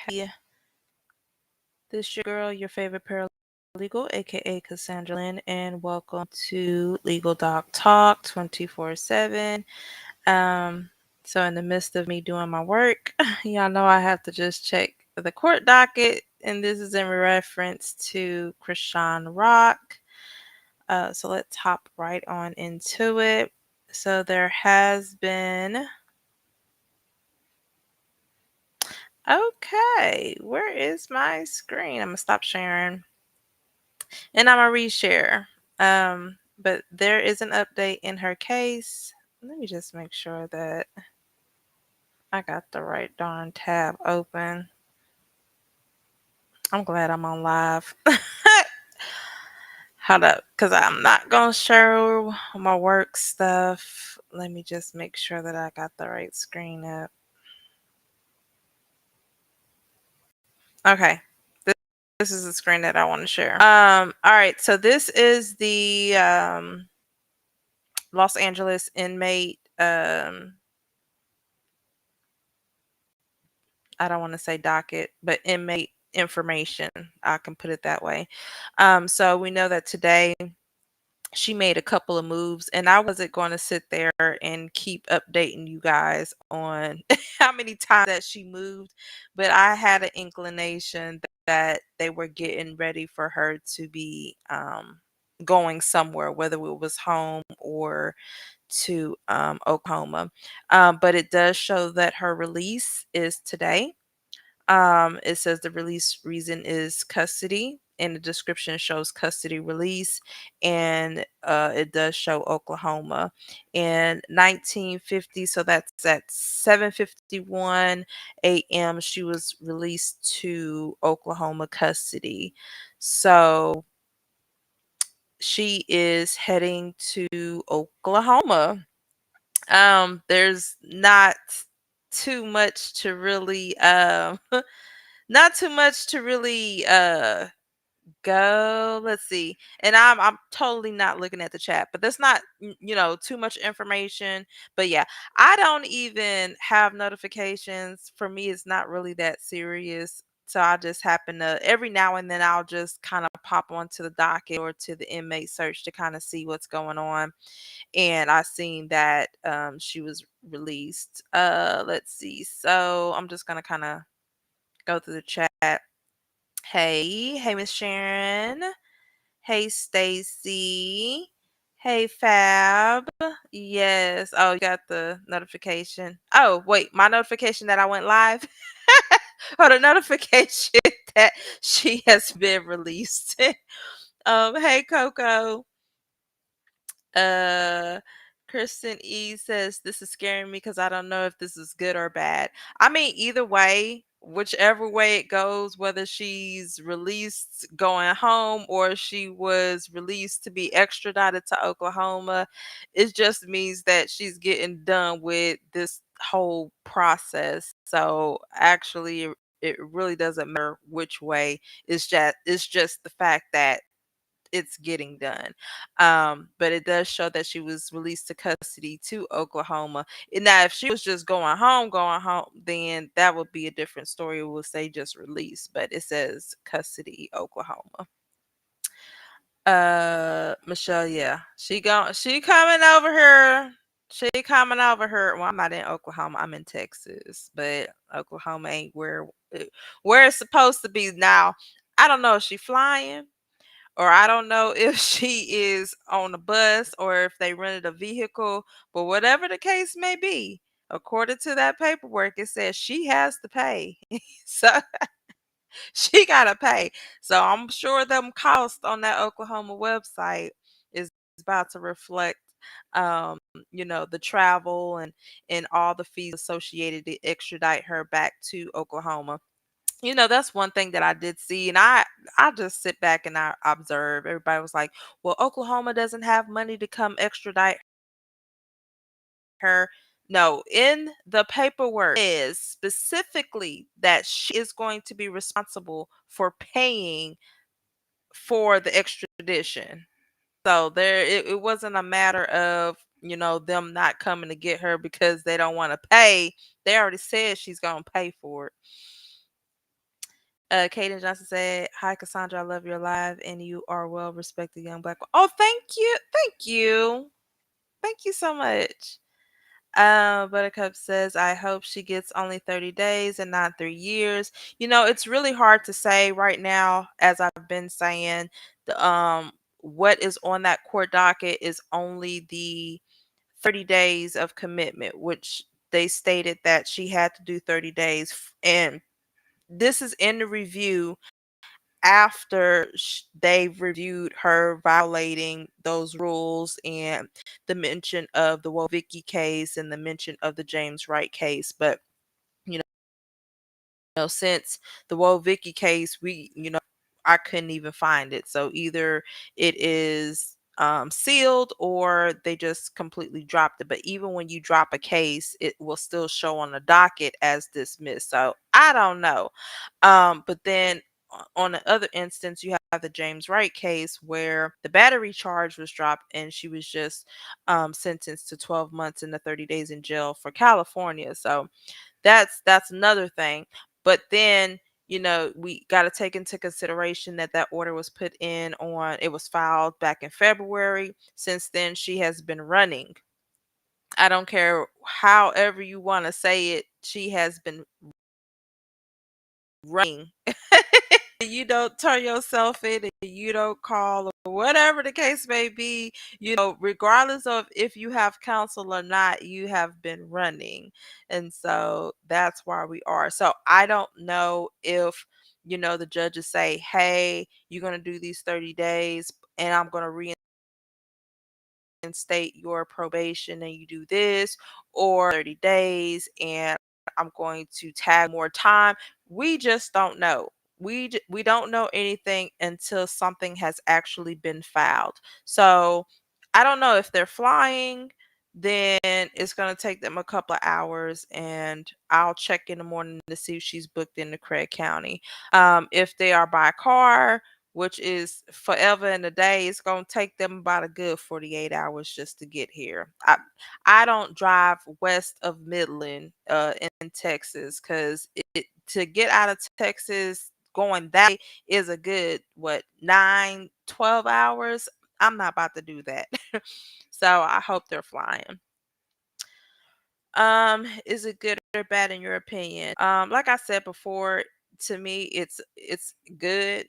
Hey, this your girl, your favorite paralegal, aka Cassandra Lynn, and welcome to Legal Doc Talk 24/7. Um, so in the midst of me doing my work, y'all know I have to just check the court docket, and this is in reference to Chrisean Rock. So let's hop right on into it. So there has been. Okay, where is my screen? I'm gonna stop sharing. And I'm gonna reshare. But there is an update in her case. Let me just make sure that I got the right darn tab open. I'm glad I'm on live. Hold up, because I'm not gonna show my work stuff. Let me just make sure that I got the right screen up. Okay. This is the screen that I want to share. All right, so this is the Los Angeles inmate I don't want to say docket, but inmate information. I can put it that way. So we know that today she made a couple of moves, and I wasn't going to sit there and keep updating you guys on how many times that she moved, but I had an inclination that they were getting ready for her to be going somewhere, whether it was home or to Oklahoma. But it does show that her release is today. It says the release reason is custody, and the description shows custody release, and it does show Oklahoma in 1950. So that's at 7:51 a.m. She was released to Oklahoma custody. So she is heading to Oklahoma. There's not too much to really not too much to really go. Let's see. And I'm totally not looking at the chat, but that's not too much information. But yeah, I don't even have notifications. For me, it's not really that serious. So I just happen to every now and then I'll just kind of pop onto the docket or to the inmate search to kind of see what's going on. And I seen that she was released. Let's see. So I'm just gonna kind of go through the chat. Hey, Miss Sharon. Hey, Stacy. Hey, Fab. Yes. Oh, you got the notification. Oh, wait, my notification that I went live. Oh, the notification that she has been released. Hey, Coco. Uh, Kristen E says this is scaring me because I don't know if this is good or bad. I mean, either way, whichever way it goes, whether she's released going home or she was released to be extradited to Oklahoma, it just means that she's getting done with this whole process. So actually, it really doesn't matter which way. It's just the fact that it's getting done. But it does show that she was released to custody to Oklahoma. And now, if she was just going home, then that would be a different story. It will say just released, but it says custody, Oklahoma. Michelle, yeah, she coming over here. She coming over here. Well, I'm not in Oklahoma. I'm in Texas, but Oklahoma ain't where it's supposed to be now. I don't know if she flying or I don't know if she is on a bus or if they rented a vehicle, but whatever the case may be, according to that paperwork, it says she has to pay. So she gotta pay. So I'm sure them costs on that Oklahoma website is about to reflect um, the travel and all the fees associated to extradite her back to Oklahoma. That's one thing that I did see, and I just sit back and I observe. Everybody was like, "Well, Oklahoma doesn't have money to come extradite her." No, in the paperwork is specifically that she is going to be responsible for paying for the extradition. So it wasn't a matter of them not coming to get her because they don't want to pay. They already said she's gonna pay for it. Kaden Johnson said, "Hi Cassandra, I love your live, and you are well respected young black." Oh, thank you, thank you, thank you so much. Buttercup says, "I hope she gets only 30 days and not 3 years." It's really hard to say right now, as I've been saying. What is on that court docket is only the 30 days of commitment, which they stated that she had to do 30 days. And this is in the review after they've reviewed her violating those rules and the mention of the Woe Vicky case and the mention of the James Wright case. But you since the Woe Vicky case, I couldn't even find it. So either it is sealed or they just completely dropped it. But even when you drop a case, it will still show on the docket as dismissed. So I don't know. But then on the other instance, you have the James Wright case where the battery charge was dropped and she was just sentenced to 12 months and the 30 days in jail for California. So that's another thing. But then, we got to take into consideration that that order was put in on, it was filed back in February. Since then, she has been running. I don't care however you want to say it, she has been running. You don't turn yourself in and you don't call or whatever the case may be, regardless of if you have counsel or not, you have been running. And so that's why we are. So I don't know if, the judges say, hey, you're going to do these 30 days and I'm going to reinstate your probation and you do this, or 30 days and I'm going to tag more time. We just don't know. We don't know anything until something has actually been filed. So I don't know if they're flying, then it's going to take them a couple of hours and I'll check in the morning to see if she's booked into Craig County. If they are by car, which is forever and a day, it's going to take them about a good 48 hours just to get here. I don't drive west of Midland in Texas because to get out of Texas going that way is a good, what, 9, 12 hours. I'm not about to do that. So I hope they're flying. Is it good or bad in your opinion? Like I said before, to me it's good,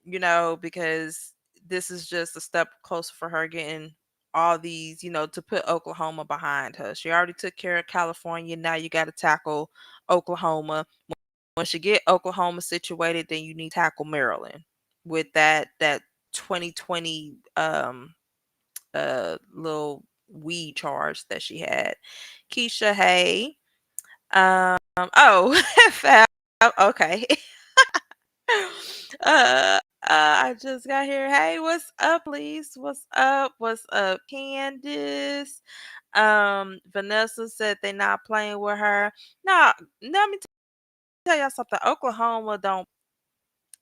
because this is just a step closer for her getting all these, to put Oklahoma behind her. She already took care of California. Now you got to tackle Oklahoma. Once you get Oklahoma situated, then you need to tackle Maryland with that 2020 little weed charge that she had. Keisha, hey. Oh, Fab. Okay. I just got here. Hey, what's up, Lise? What's up? What's up, Candace? Vanessa said they not playing with her. No, let me tell y'all something. Oklahoma don't,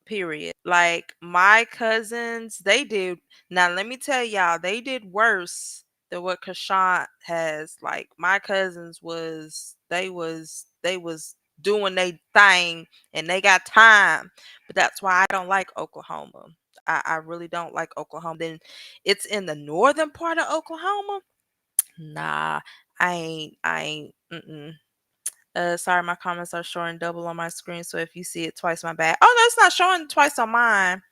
period. Like my cousins, they did. Now let me tell y'all, they did worse than what Kashawn has. Like my cousins they was doing their thing and they got time. But that's why I don't like Oklahoma. I really don't like Oklahoma. Then it's in the northern part of Oklahoma. Nah, I ain't. Mm-mm. Sorry, my comments are showing double on my screen, so if you see it twice, my bad. Oh no, it's not showing twice on mine.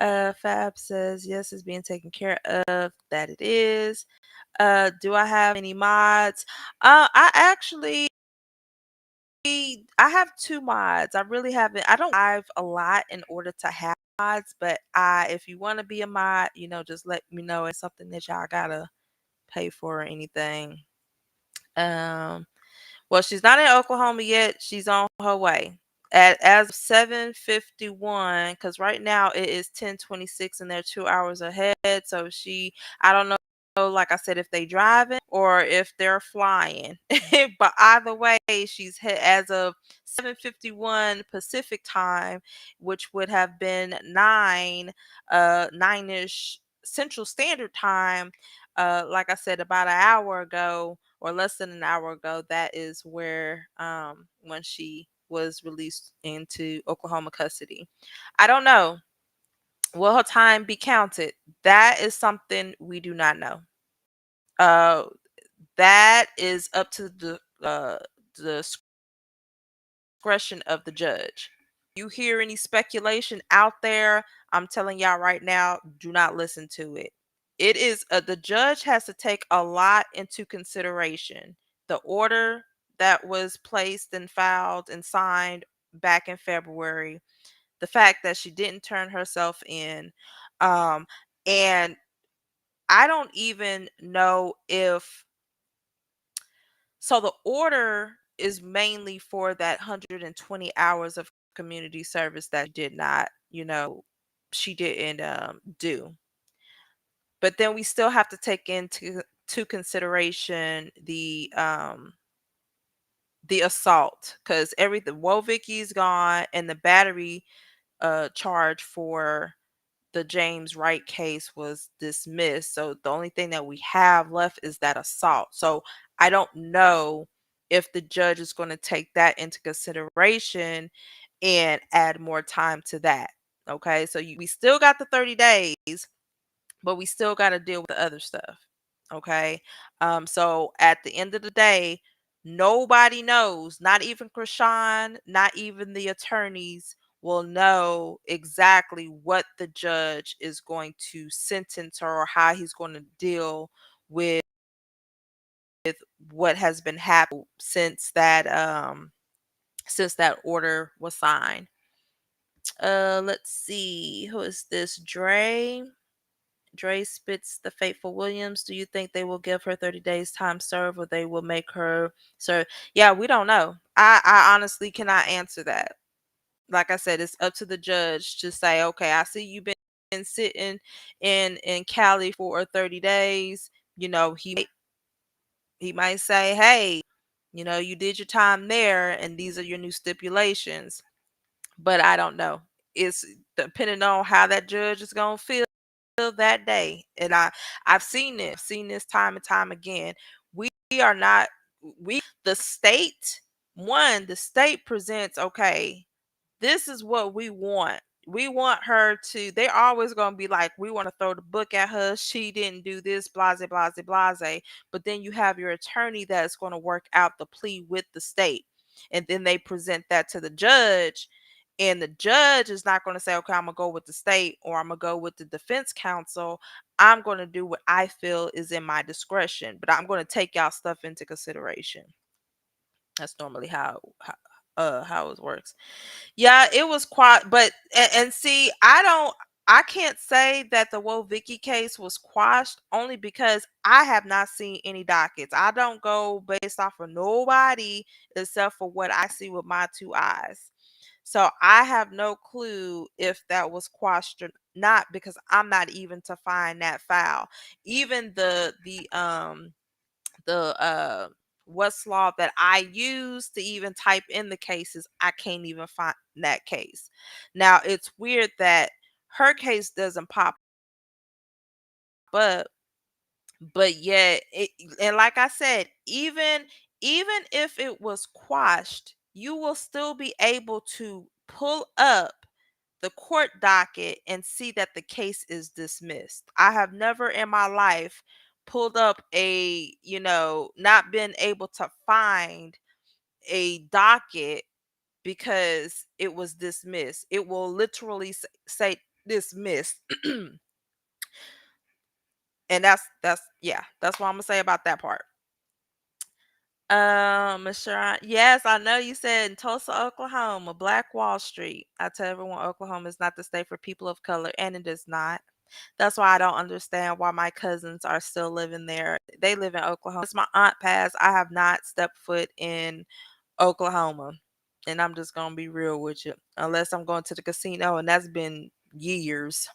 Fab says yes, it's being taken care of. That it is. Do I have any mods? I actually I have two mods. I really haven't. I don't live a lot in order to have mods, but if you want to be a mod, just let me know. It's something that y'all gotta pay for or anything. Um, Well, she's not in Oklahoma yet. She's on her way. As of 7:51, because right now it is 10:26 and they're 2 hours ahead. So I don't know, like I said, if they driving or if they're flying. But either way, she's as of 7:51 Pacific time, which would have been 9ish Central Standard Time. Like I said, about an hour ago or less than an hour ago, that is where when she was released into Oklahoma custody. I don't know. Will her time be counted? That is something we do not know. Uh, that is up to the discretion of the judge. You hear any speculation out there, I'm telling y'all right now, do not listen to it. It is the judge has to take a lot into consideration. The order that was placed and filed and signed back in February, the fact that she didn't turn herself in, and I don't even know if so the order is mainly for that 120 hours of community service that did not, she didn't do. But then we still have to take into consideration the assault, because everything Wovicki's gone and the battery charge for the James Wright case was dismissed. So the only thing that we have left is that assault. So I don't know if the judge is going to take that into consideration and add more time to that. Okay. So we still got the 30 days, but we still got to deal with the other stuff. Okay. So at the end of the day, nobody knows, not even Chrisean, not even the attorneys will know exactly what the judge is going to sentence her or how he's going to deal with what has been happening since that order was signed. Let's see, who is this? Dre spits the fateful Williams. Do you think they will give her 30 days time serve, or they will make her serve? Yeah, we don't know. I honestly cannot answer that. Like I said, it's up to the judge to say, okay, I see you've been sitting in Cali for 30 days. He might say, hey, you did your time there, and these are your new stipulations. But I don't know. It's depending on how that judge is gonna feel that day. And I've seen this time and time again. We are not we the state the state presents, okay, this is what we want. We want her to, they're always going to be like, we want to throw the book at her. She didn't do this, blase, blase, blase. But then you have your attorney that's going to work out the plea with the state. And then they present that to the judge. And the judge is not going to say, okay, I'm going to go with the state or I'm going to go with the defense counsel. I'm going to do what I feel is in my discretion, but I'm going to take y'all stuff into consideration. That's normally how it works. Yeah, it was quite, but and see, I can't say that the Woe Vicky case was quashed only because I have not seen any dockets. I don't go based off of nobody except for what I see with my two eyes. So I have no clue if that was quashed or not because I'm not even to find that file. Even the Westlaw that I use to even type in the cases, I can't even find that case. Now it's weird that her case doesn't pop up, but yet and like I said, even if it was quashed, you will still be able to pull up the court docket and see that the case is dismissed. I have never in my life pulled up not been able to find a docket because it was dismissed. It will literally say dismissed. And that's yeah, that's what I'm gonna say about that part. Sharon, yes, I know you said in Tulsa, Oklahoma, Black Wall Street. I tell everyone Oklahoma is not the state for people of color, and it is not. That's why I don't understand why my cousins are still living there. They live in Oklahoma. Since my aunt passed, I have not stepped foot in Oklahoma. And I'm just gonna be real with you. Unless I'm going to the casino, and that's been years.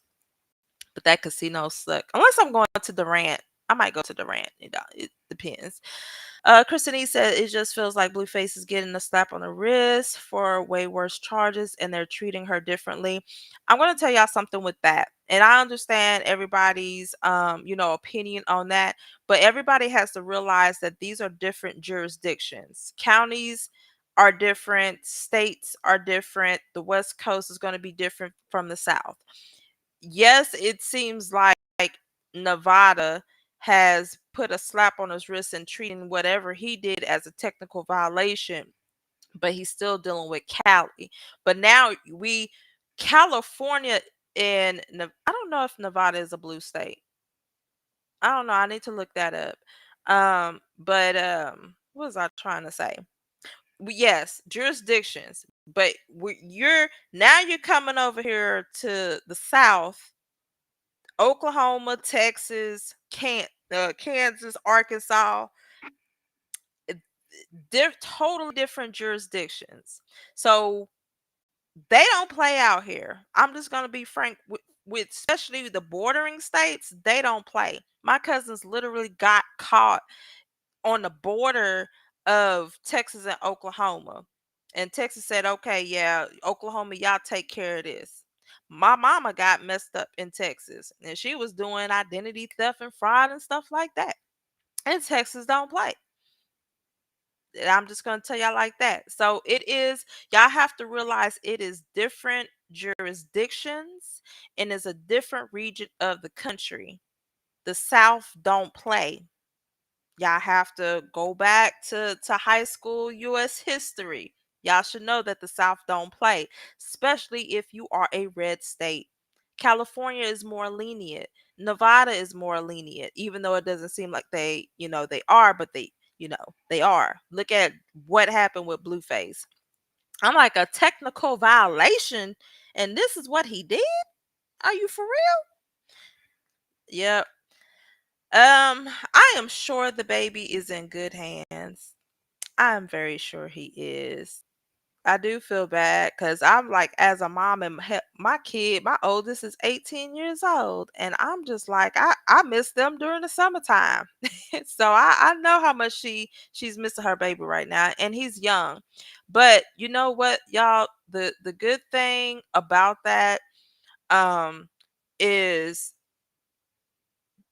But that casino suck. Unless I'm going to Durant. I might go to Durant. It depends. Christine said it just feels like Blueface is getting a slap on the wrist for way worse charges and they're treating her differently. I'm going to tell y'all something with that. And I understand everybody's opinion on that, but everybody has to realize that these are different jurisdictions. Counties are different, states are different. The West Coast is going to be different from the South. Yes, it seems like Nevada has put a slap on his wrist and treating whatever he did as a technical violation, but he's still dealing with Cali. But now California and I don't know if Nevada is a blue state. I don't know. I need to look that up. But what was I trying to say? Yes, jurisdictions. But you're coming over here to the South, Oklahoma, Texas, Kansas, Arkansas. They're totally different jurisdictions. So they don't play out here. I'm just gonna be frank with especially the bordering states. They don't play. My cousins literally got caught on the border of Texas and Oklahoma. And Texas said, okay, yeah, Oklahoma, y'all take care of this. My mama got messed up in Texas and she was doing identity theft and fraud and stuff like that. And Texas don't play. I'm just going to tell y'all like that. So it is, y'all have to realize it is different jurisdictions and is a different region of the country. The South don't play. Y'all have to go back to high school US history. Y'all should know that the South don't play, especially if you are a red state. California is more lenient. Nevada is more lenient, even though it doesn't seem like they are, but they are. Look at what happened with Blueface. I'm like, a technical violation, and this is what he did? Are you for real? Yep. I am sure the baby is in good hands. I am very sure he is. I do feel bad because I'm like, as a mom, and my kid, my oldest is 18 years old, and I'm just like, I miss them during the summertime. So I know how much she's missing her baby right now, and he's young. But you know what, y'all, the good thing about that um is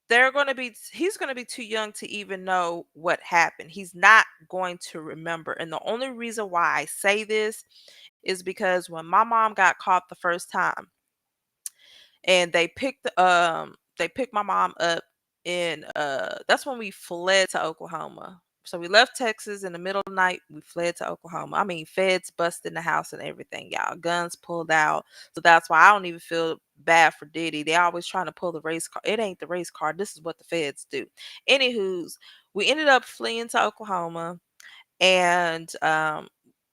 he's going to be too young to even know what happened. He's not going to remember. And the only reason why I say this is because when my mom got caught the first time, and they picked my mom up in that's when we fled to Oklahoma. So we left Texas in the middle of the night. We fled to Oklahoma. I mean, feds busted in the house and everything, y'all. Guns pulled out. So that's why I don't even feel bad for Diddy. They always trying to pull the race card. It ain't the race card. This is what the feds do. Anywho's, we ended up fleeing to Oklahoma, and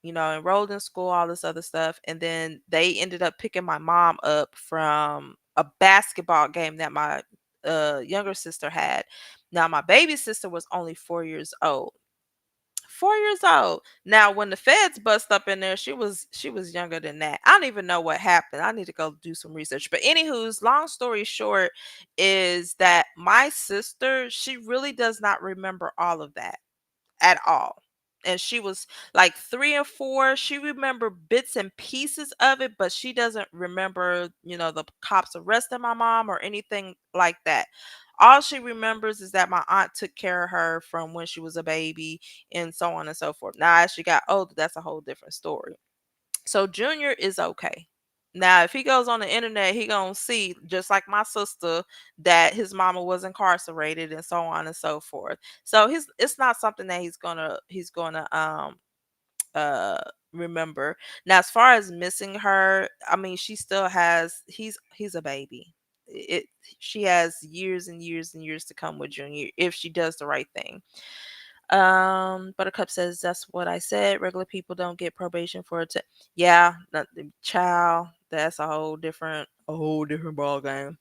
enrolled in school, all this other stuff. And then they ended up picking my mom up from a basketball game that my younger sister had. Now my baby sister was only 4 years old. 4 years old. Now when the feds bust up in there, she was younger than that. I don't even know what happened. I need to go do some research. But anywho's, long story short is that my sister, she really does not remember all of that at all. And she was like 3 or 4. She remembered bits and pieces of it, but she doesn't remember, the cops arresting my mom or anything like that. All she remembers is that my aunt took care of her from when she was a baby and so on and so forth. Now, as she got older, that's a whole different story. So Junior is okay. Now, if he goes on the internet, he gonna see, just like my sister, that his mama was incarcerated and so on and so forth. So it's not something that he's gonna uh remember. Now, as far as missing her, I mean, she still has he's a baby. It She has years and years and years to come with Junior if she does the right thing. Buttercup says that's what I said. Regular people don't get probation for it. Yeah, the child. That's a whole different ball game.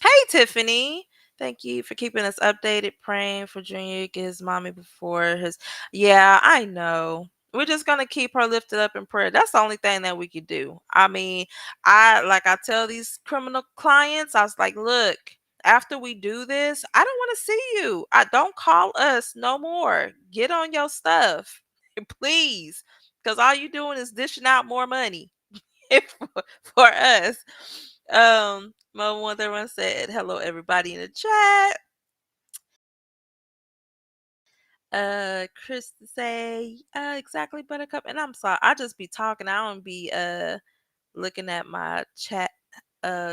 Hey, Tiffany. Thank you for keeping us updated. Praying for Junior to get his mommy before his. Yeah, I know. We're just gonna keep her lifted up in prayer. That's the only thing that we could do. I mean, I tell these criminal clients, I was like, look, after we do this, I don't want to see you. I don't call us no more. Get on your stuff, please, because all you doing is dishing out more money for us. Mama Wonder said, hello, everybody in the chat. Chris say, exactly, Buttercup. And I'm sorry, I just be talking. I don't be looking at my chat.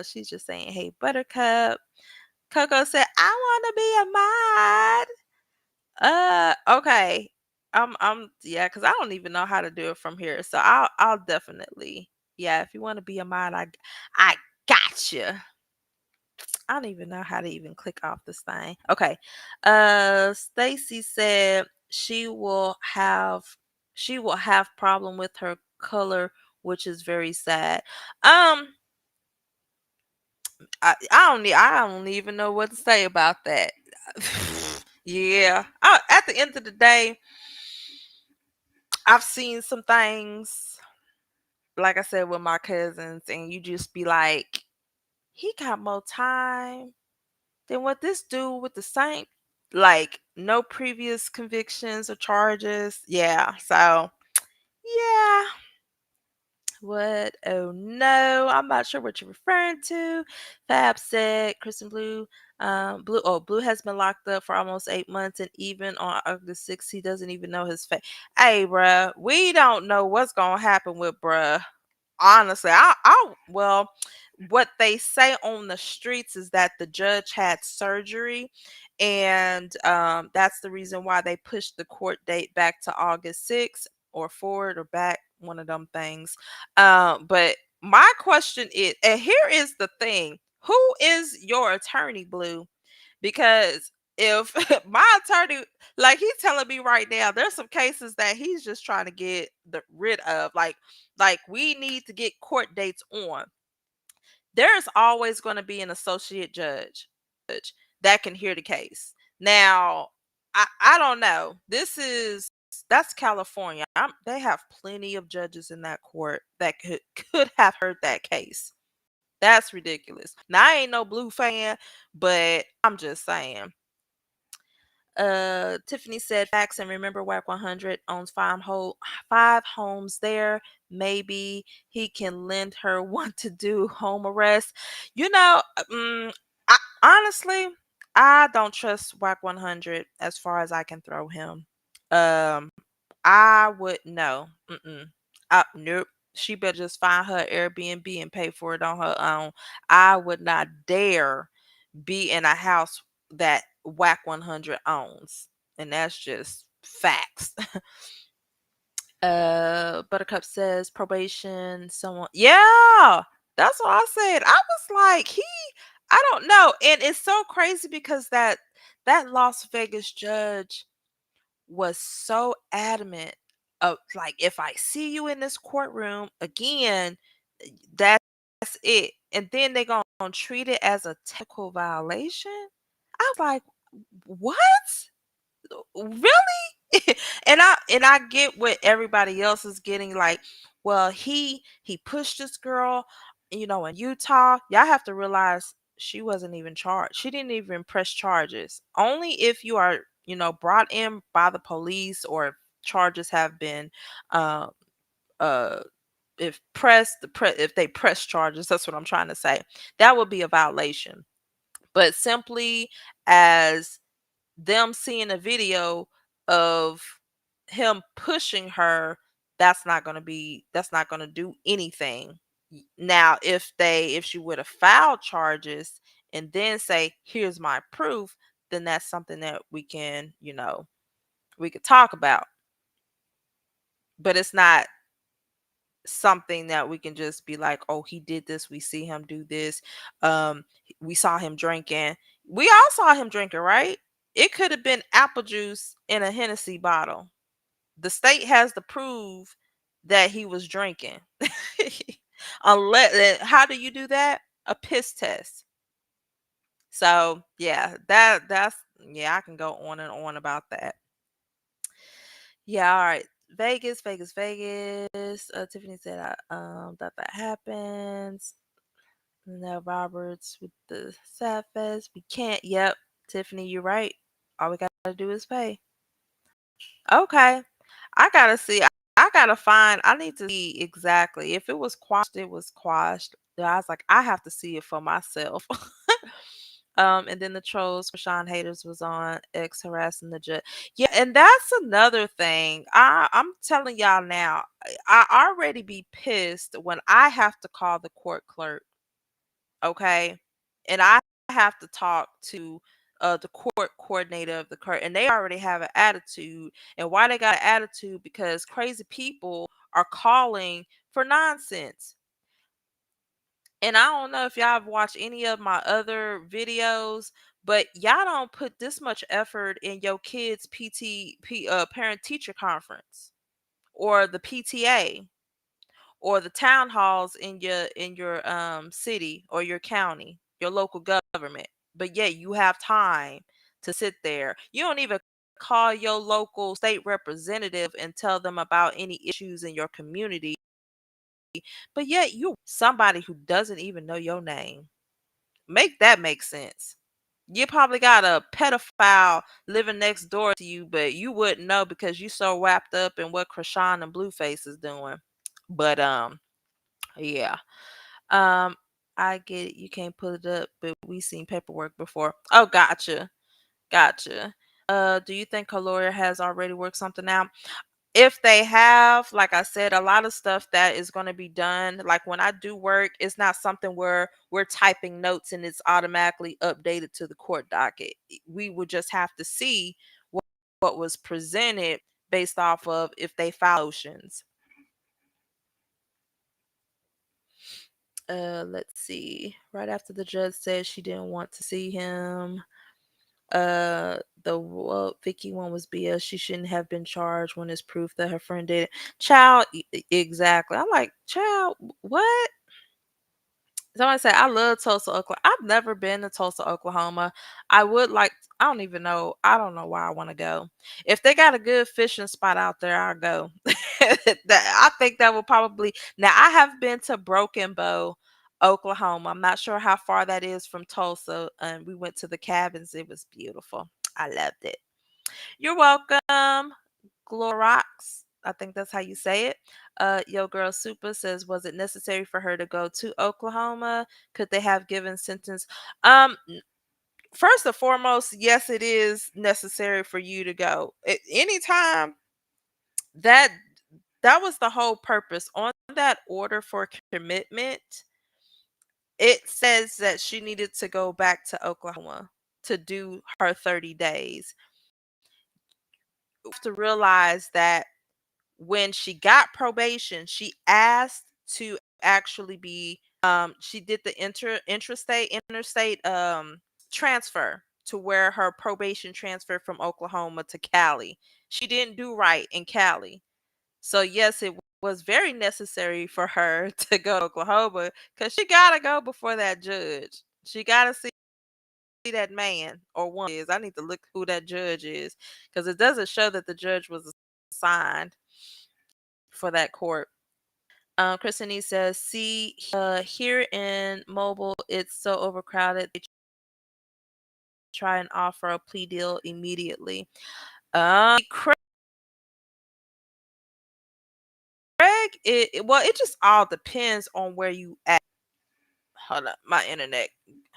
She's just saying, hey, Buttercup. Coco said, I wanna be a mod. Okay. Yeah, because I don't even know how to do it from here. So I'll definitely, yeah, if you want to be a mod, I got you. I don't even know how to even click off this thing. Okay. Stacy said she will have problem with her color, which is very sad. Um, I don't even know what to say about that. Yeah. At the end of the day, I've seen some things, like I said, with my cousins, and you just be like, he got more time than what this dude with the same, like, no previous convictions or charges. Yeah. So, yeah. What? Oh no, I'm not sure what you're referring to. Fab said, Kristen Blue, Blue has been locked up for almost 8 months, and even on August 6th, he doesn't even know his face. Hey, bruh, we don't know what's gonna happen with bruh. Honestly, well, what they say on the streets is that the judge had surgery, and that's the reason why they pushed the court date back to August 6th, or forward or back, one of them things. But my question is, and here is the thing: who is your attorney, Blue? Because if my attorney, like, he's telling me right now, there's some cases that he's just trying to get rid of, like we need to get court dates on. There's always going to be an associate judge that can hear the case. Now, I don't know. That's California. They have plenty of judges in that court that could have heard that case. That's ridiculous. Now, I ain't no Blue fan, but I'm just saying. Tiffany said facts, and remember WAC 100 owns five homes there. Maybe he can lend her one to do home arrest. You know, honestly, I don't trust WAC 100 as far as I can throw him. Um, I would no. Nope. She better just find her Airbnb and pay for it on her own. I would not dare be in a house that WAC 100 owns. And that's just facts. Buttercup says probation, someone. Yeah, that's what I said. I was like, I don't know. And it's so crazy because that Las Vegas judge was so adamant of, like, if I see you in this courtroom again, that's it. And then they gonna treat it as a technical violation. I was like, what? Really? And I get what everybody else is getting, like, well, he pushed this girl, in Utah. Y'all have to realize she wasn't even charged. She didn't even press charges. Only if you are, brought in by the police, or if charges have been uh uh if they press charges, that's what I'm trying to say. That would be a violation. But simply as them seeing a video of him pushing her, that's not going to do anything. Now, if she would have filed charges and then say, here's my proof, then that's something that we could talk about. But it's not something that we can just be like, oh, he did this, we see him do this, we saw him drinking. We all saw him drinking, right? It could have been apple juice in a Hennessy bottle. The state has to prove that he was drinking. Unless, how do you do that? A piss test. So yeah, that's yeah, I can go on and on about that. Yeah, all right. Vegas, Vegas, Vegas. Tiffany said that happens. No, Roberts with the sad fest. We can't. Yep, Tiffany, you're right. All we gotta do is pay. Okay. I gotta see. I gotta find. I need to see exactly. If it was quashed, it was quashed. I was like, I have to see it for myself. And then the trolls for Sean haters was on X harassing the judge. Yeah, and that's another thing. I'm telling y'all now, I already be pissed when I have to call the court clerk, okay? And I have to talk to the court coordinator of the court, and they already have an attitude. And why they got an attitude? Because crazy people are calling for nonsense. And I don't know if y'all have watched any of my other videos, but y'all don't put this much effort in your kids' parent teacher conference or the PTA or the town halls in your city or your county, your local government. But yet you have time to sit there. You don't even call your local state representative and tell them about any issues in your community. But yet you somebody who doesn't even know your name. Make that make sense. You probably got a pedophile living next door to you, but you wouldn't know because you so wrapped up in what Chrisean and Blueface is doing. But yeah. Um, I get it. You can't put it up, but we seen paperwork before. Oh, gotcha. Gotcha. Do you think her lawyer has already worked something out? If they have, like I said, a lot of stuff that is going to be done. Like when I do work, it's not something where we're typing notes and it's automatically updated to the court docket. We would just have to see what was presented based off of if they file motions. Let's see. Right after the judge said she didn't want to see him, the Vicky one was BS. She shouldn't have been charged when it's proof that her friend did it. Child, exactly. I'm like, child, what? Somebody said, I love Tulsa, Oklahoma. I've never been to Tulsa, Oklahoma. I would like, I don't even know. I don't know why I want to go. If they got a good fishing spot out there, I'll go. I think that will probably, now I have been to Broken Bow, Oklahoma. I'm not sure how far that is from Tulsa. And we went to the cabins. It was beautiful. I loved it. You're welcome. Glorox. I think that's how you say it. Yo Girl Super says, was it necessary for her to go to Oklahoma? Could they have given sentence? First and foremost, yes, it is necessary for you to go. Anytime that that was the whole purpose on that order for commitment. It says that she needed to go back to Oklahoma to do her 30 days. You have to realize that when she got probation, she asked to actually be she did the interstate transfer to where her probation transferred from Oklahoma to Cali. She didn't do right in Cali. So yes, it was very necessary for her to go to Oklahoma cuz she got to go before that judge. She got to see that man or one is. I need to look who that judge is cuz it doesn't show that the judge was assigned for that court. Christine says, see, here in Mobile, it's so overcrowded. They try and offer a plea deal immediately. Craig, well, it just all depends on where you at. Hold up, my internet.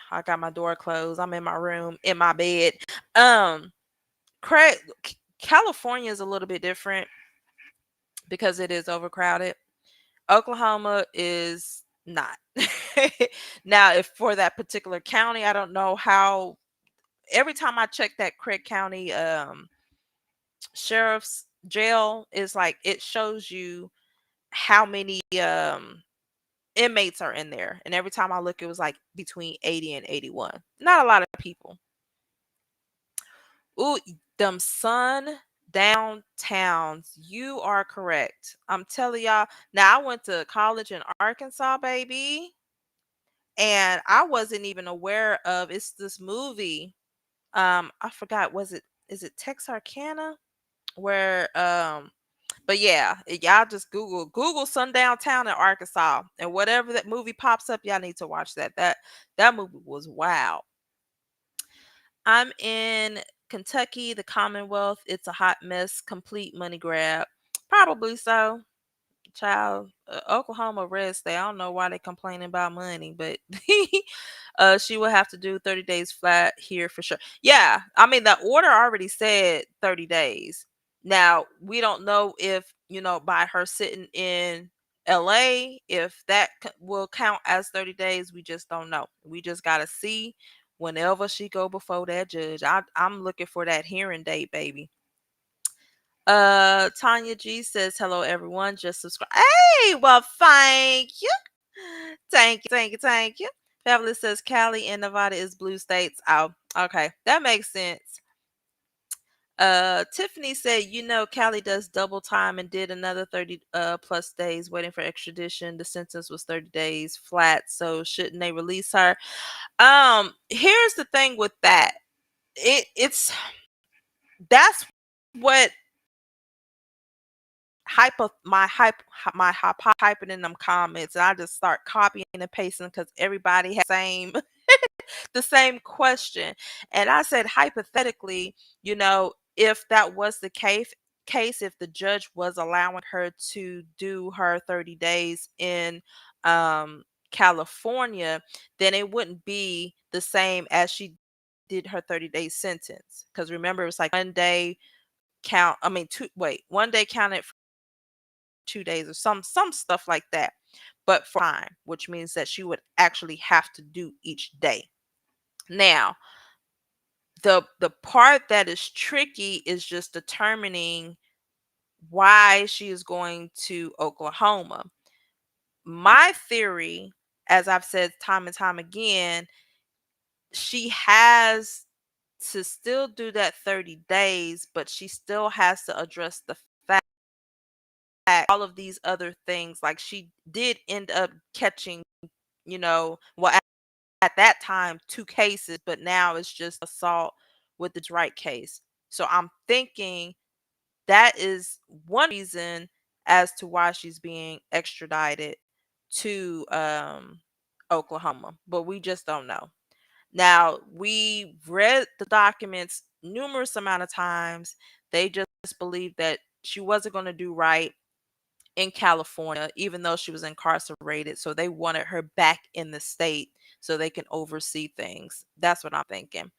I got my door closed. I'm in my room, in my bed. Um, Craig, California is a little bit different because it is overcrowded. Oklahoma is not. Now, if for that particular county, I don't know how. Every time I check that Craig County sheriff's jail is like it shows you how many inmates are in there, and every time I look, it was like between 80 and 81. Not a lot of people. Ooh, them sun downtowns. You are correct. I'm telling y'all. Now I went to college in Arkansas, baby. And I wasn't even aware of it's this movie. I forgot, was it is it Texarkana? Where but yeah, y'all just Google Sundown Town in Arkansas and whatever that movie pops up, y'all need to watch that. That movie was wow. I'm in Kentucky, the Commonwealth. It's a hot mess, complete money grab. Probably so. Child, Oklahoma red state. I don't know why they complaining about money, but she will have to do 30 days flat here for sure. Yeah, I mean the order already said 30 days. Now we don't know if by her sitting in LA, if that will count as 30 days. We just don't know. We just gotta see whenever she go before that judge. I'm looking for that hearing date, baby. Tanya G says, hello everyone, just subscribe. Hey, well, thank you. Thank you. Fabulous says Cali and Nevada is blue states. Oh, okay. That makes sense. Tiffany said, Cali does double time and did another 30 plus days waiting for extradition. The sentence was 30 days flat, so shouldn't they release her? Here's the thing with that. It's that's what hyping in them comments, and I just start copying and pasting because everybody has the same question. And I said, hypothetically, if that was the case, if the judge was allowing her to do her 30 days in California, then it wouldn't be the same as she did her 30-day sentence. Because remember, it was like one day count. I mean, one day counted 2 days or some stuff like that, but for time, which means that she would actually have to do each day. Now, the part that is tricky is just determining why she is going to Oklahoma. My theory, as I've said time and time again, she has to still do that 30 days, but she still has to address the fact all of these other things. Like, she did end up catching, well, at that time 2 cases, but now it's just assault with the right case. So I'm thinking that is one reason as to why she's being extradited to Oklahoma, but we just don't know. Now, we read the documents numerous amount of times. They just believed that she wasn't going to do right in California, even though she was incarcerated. So they wanted her back in the state so they can oversee things. That's what I'm thinking.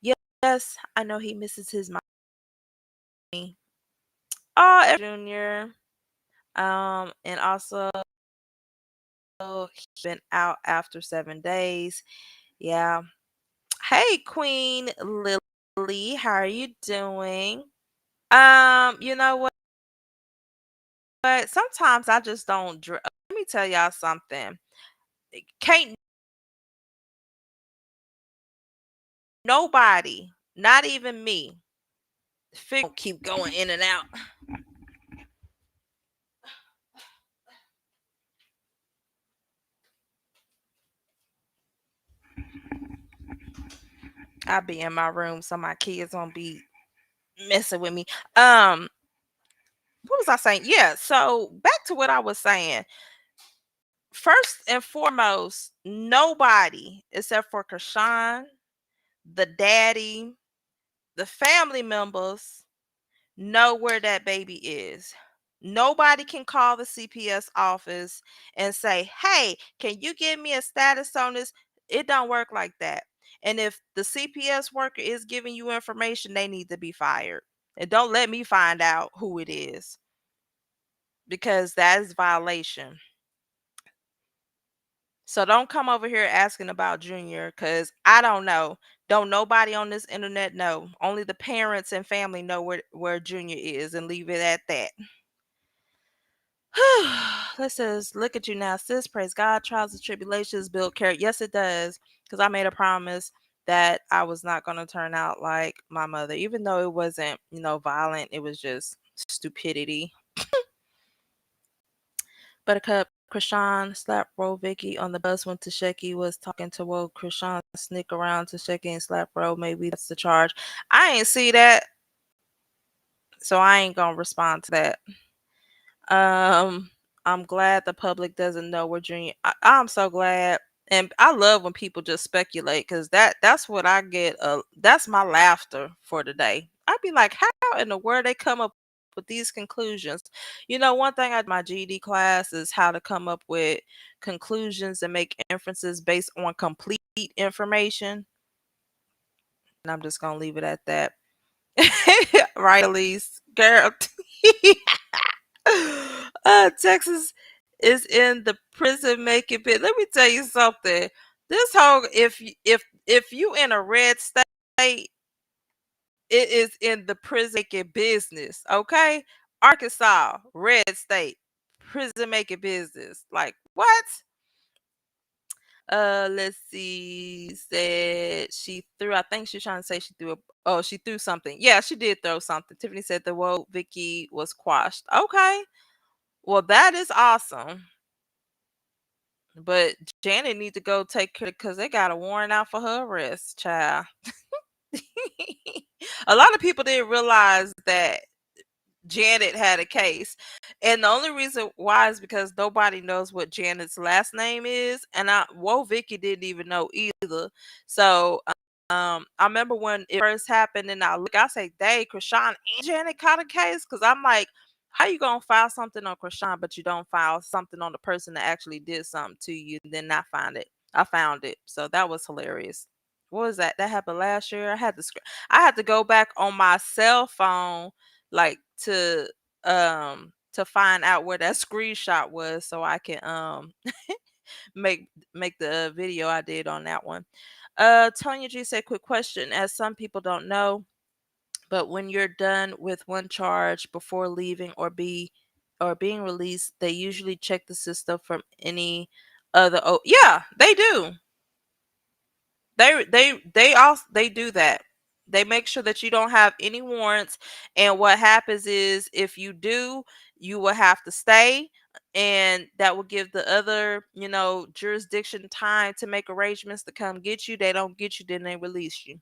Yes, I know he misses his mommy. Oh, Junior. And also he's been out after 7 days. Yeah. Hey, Queen Lily, how are you doing? You know what? But sometimes I just don't. Let me tell y'all something. Can't nobody, not even me, keep going in and out. I'll be in my room, so my kids won't be messing with me. What was I saying? Yeah, so back to what I was saying. First and foremost, nobody except for Chrisean, the daddy, the family members know where that baby is. Nobody can call the CPS office and say, hey, can you give me a status on this? It don't work like that. And if the CPS worker is giving you information, they need to be fired. And don't let me find out who it is, because that is violation. So don't come over here asking about Junior, because I don't know. Don't nobody on this internet know. Only the parents and family know where Junior is, and leave it at that. Let's says, look at you now, sis. Praise God. Trials and tribulations build character. Yes, it does. Because I made a promise that I was not going to turn out like my mother, even though it wasn't, violent. It was just stupidity. Buttercup, Chrisean slap roll Vicky on the bus when Tasheki was talking to Chrisean sneak around Tasheki and slap roll. Maybe that's the charge. I ain't see that, so I ain't gonna respond to that. I'm glad the public doesn't know where Junior. I'm so glad, and I love when people just speculate, because that's what I get. That's my laughter for the day. I'd be like, how in the world they come up with these conclusions. One thing I did in my GED class is how to come up with conclusions and make inferences based on complete information. And I'm just gonna leave it at that. Right, Elise? Girl. Texas is in the prison making bit. Let me tell you something. This whole if you in a red state, it is in the prison making business. Okay, Arkansas, red state, prison making business. Like what? Let's see. Said she threw. I think she's trying to say she threw a. Oh, she threw something. Yeah, she did throw something. Tiffany said the woe Vicky was quashed. Okay, well that is awesome. But Janet need to go take care because they got a warrant out for her arrest, child. A lot of people didn't realize that Janet had a case. And the only reason why is because nobody knows what Janet's last name is. And Vicky didn't even know either. So I remember when it first happened and I say, dang, Chrisean and Janet caught a case. Cause I'm like, how you gonna file something on Chrisean, but you don't file something on the person that actually did something to you and then not find it? I found it. So that was hilarious. What was that? That happened last year. I had to go back on my cell phone like to find out where that screenshot was so I can make the video I did on that one. Tonya G said, quick question, as some people don't know, but when you're done with one charge before leaving or being released, they usually check the system from any other. Oh yeah, they do. They do that. They make sure that you don't have any warrants. And what happens is if you do, you will have to stay. And that will give the other, jurisdiction time to make arrangements to come get you. They don't get you, then they release you.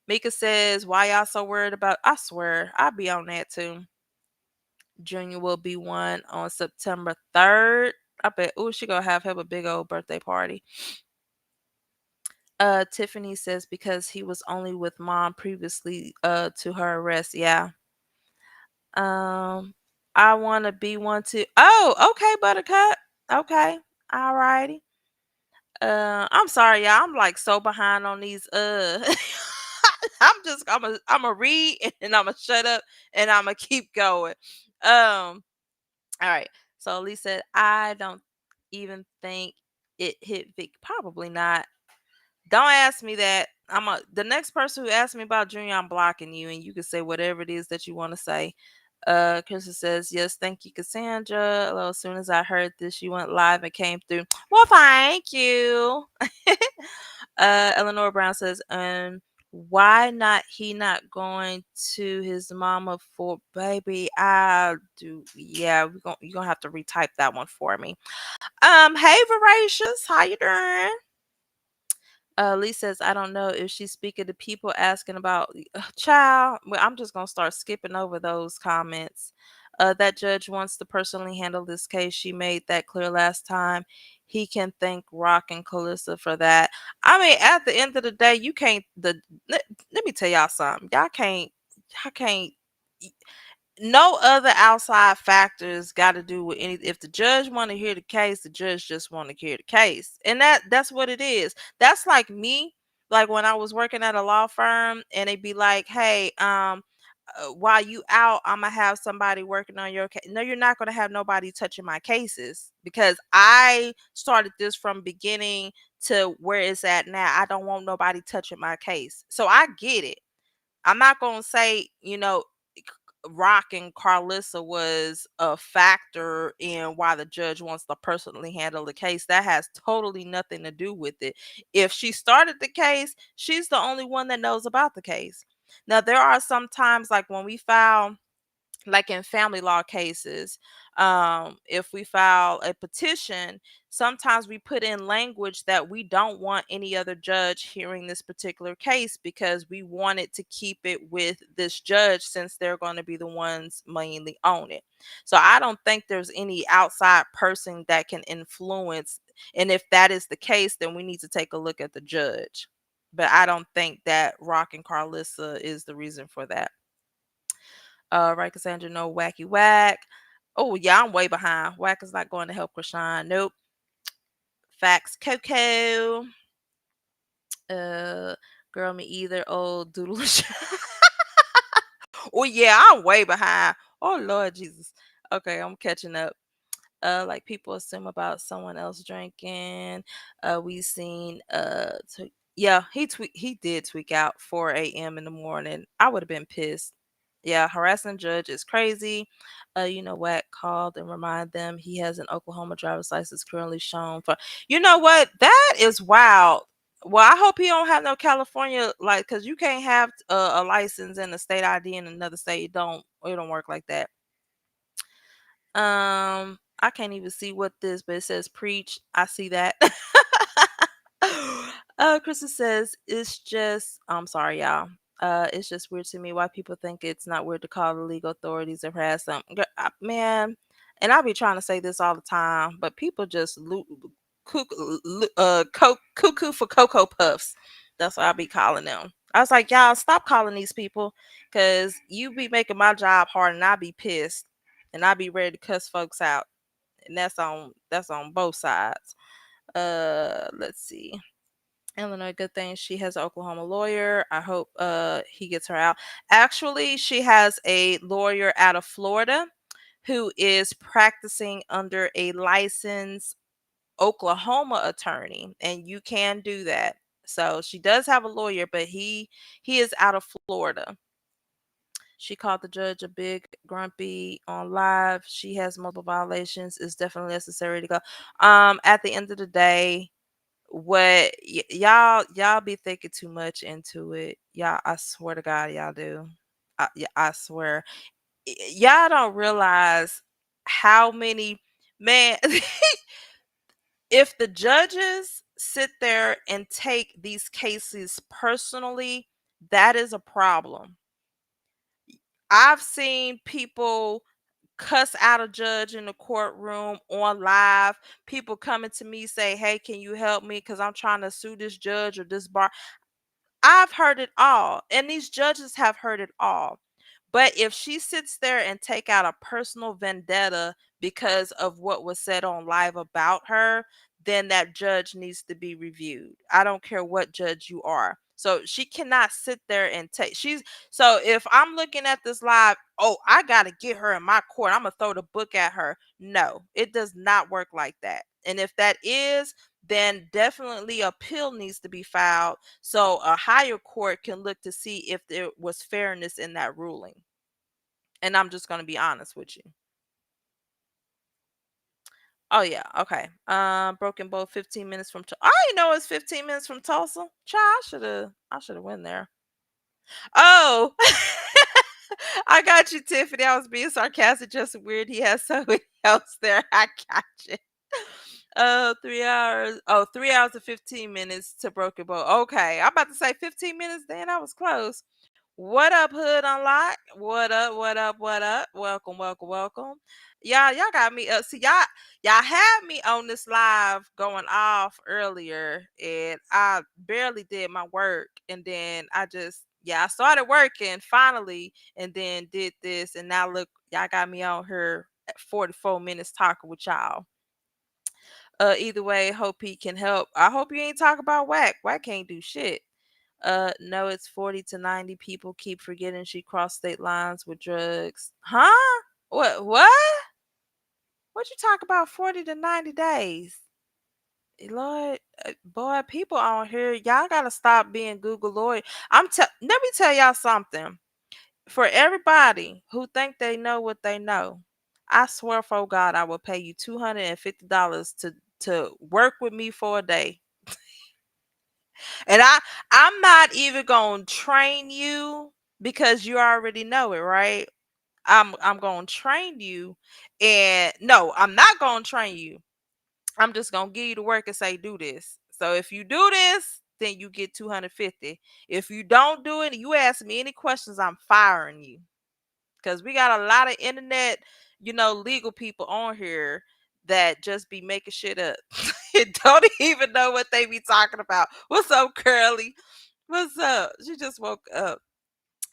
Mika says, why y'all so worried about? I swear, I'll be on that too. Junior will be one on September 3rd. I bet, she gonna have him a big old birthday party. Tiffany says because he was only with mom previously to her arrest. Yeah. I want to be one too. Oh, okay, Buttercup. Okay. All righty. I'm sorry, y'all. I'm like so behind on these I'm a read and I'm gonna shut up and I'm gonna keep going. All right. So Lee said, I don't even think it hit Vic. Probably not. Don't ask me that. The next person who asks me about Junior, I'm blocking you, and you can say whatever it is that you want to say. Krista says, yes, thank you, Cassandra. Well, as soon as I heard this, you went live and came through. Well, thank you. Eleanor Brown says, why not going to his mama for baby? I do. Yeah, you're gonna have to retype that one for me. Hey Voracious, how you doing? Lee says, I don't know if she's speaking to people asking about child. Well, I'm just gonna start skipping over those comments. That judge wants to personally handle this case. She made that clear last time. He can thank Rock and Calissa for that. I mean, at the end of the day, you can't. Let me tell y'all something. Y'all can't. No other outside factors got to do with any. If the judge want to hear the case, the judge just want to hear the case, and that's what it is. That's like me, like when I was working at a law firm and they'd be like, hey, while you out, I'm gonna have somebody working on your case. No, you're not gonna have nobody touching my cases because I started this from beginning to where it's at now. I don't want nobody touching my case, so I get it. I'm not gonna say, Rock and Carlissa was a factor in why the judge wants to personally handle the case. That has totally nothing to do with it. If she started the case, she's the only one that knows about the case. Now, there are some times like when we file like in family law cases, if we file a petition, sometimes we put in language that we don't want any other judge hearing this particular case because we wanted to keep it with this judge since they're going to be the ones mainly on it. So I don't think there's any outside person that can influence. And if that is the case, then we need to take a look at the judge. But I don't think that Rock and Carlissa is the reason for that. Right, Cassandra, no wacky whack. Oh yeah, I'm way behind. Whack is not going to help Chrisean. Nope. Facts, Coco. Uh, girl, me either. Old doodle. Oh yeah, I'm way behind. Oh Lord Jesus. Okay, I'm catching up. Like people assume about someone else drinking. We seen yeah, he did tweak out 4 a.m. in the morning. I would have been pissed. Yeah, harassing judge is crazy. You know what? Called and remind them he has an Oklahoma driver's license currently shown for. You know what? That is wild. Well, I hope he don't have no California like, cause you can't have a license and a state ID in another state. It don't work like that. I can't even see what this, but it says preach. I see that. Krista says it's just. I'm sorry, y'all. It's just weird to me why people think it's not weird to call the legal authorities or harass them. Man, and I'll be trying to say this all the time, but people just cuckoo for cocoa puffs. That's what I be calling them. I was like, y'all stop calling these people, cause you be making my job hard, and I be pissed, and I be ready to cuss folks out, and that's on both sides. Let's see. Illinois, good thing she has an Oklahoma lawyer. I hope he gets her out. Actually, she has a lawyer out of Florida who is practicing under a licensed Oklahoma attorney, and you can do that. So she does have a lawyer, but he is out of Florida. She called the judge a big grumpy on live. She has multiple violations. It's definitely necessary to go. At the end of the day, y'all be thinking too much into it. Y'all, I swear to God, y'all do. Yeah, I swear. Y'all don't realize how many man. If the judges sit there and take these cases personally, that is a problem. I've seen people cuss out a judge in the courtroom on live. People coming to me say, "Hey, can you help me? Because I'm trying to sue this judge or this bar." I've heard it all, and these judges have heard it all. But if she sits there and take out a personal vendetta because of what was said on live about her, then that judge needs to be reviewed. I don't care what judge you are. So she cannot sit there and take she's so if I'm looking at this live, oh, I gotta get her in my court. I'm gonna throw the book at her. No, it does not work like that. And if that is, then definitely appeal needs to be filed so a higher court can look to see if there was fairness in that ruling. And I'm just going to be honest with you. Oh yeah, okay. Broken Bow 15 minutes from I didn't know it's 15 minutes from Tulsa. Child, I should have went there. Oh. I got you, Tiffany. I was being sarcastic, just weird. He has somebody else there. I got you. 3 hours. Oh, 3 hours and 15 minutes to Broken Bow. Okay. I'm about to say 15 minutes, then I was close. What up, Hood Unlock? What up? What up? What up? Welcome, welcome, welcome. Y'all got me up. See, y'all had me on this live going off earlier, and I barely did my work, and then I started working finally, and then did this, and now look, y'all got me on here at 44 minutes talking with y'all. Either way, hope he can help. I hope you ain't talk about whack. Whack can't do shit. No, it's 40 to 90 people keep forgetting she crossed state lines with drugs. Huh? What? What you talk about 40 to 90 days? Lord, boy, people on here, y'all gotta stop being Google lawyer. Let me tell y'all something. For everybody who think they know what they know, I swear for God, I will pay you $250 to work with me for a day. And I'm not even going to train you because you already know it, right? I'm going to train you, and no, I'm not going to train you. I'm just going to give you the work and say do this. So if you do this, then you get 250. If you don't do it, you ask me any questions, I'm firing you. Cuz we got a lot of internet, legal people on here that just be making shit up. Don't even know what they be talking about. What's up, Curly? What's up? She just woke up.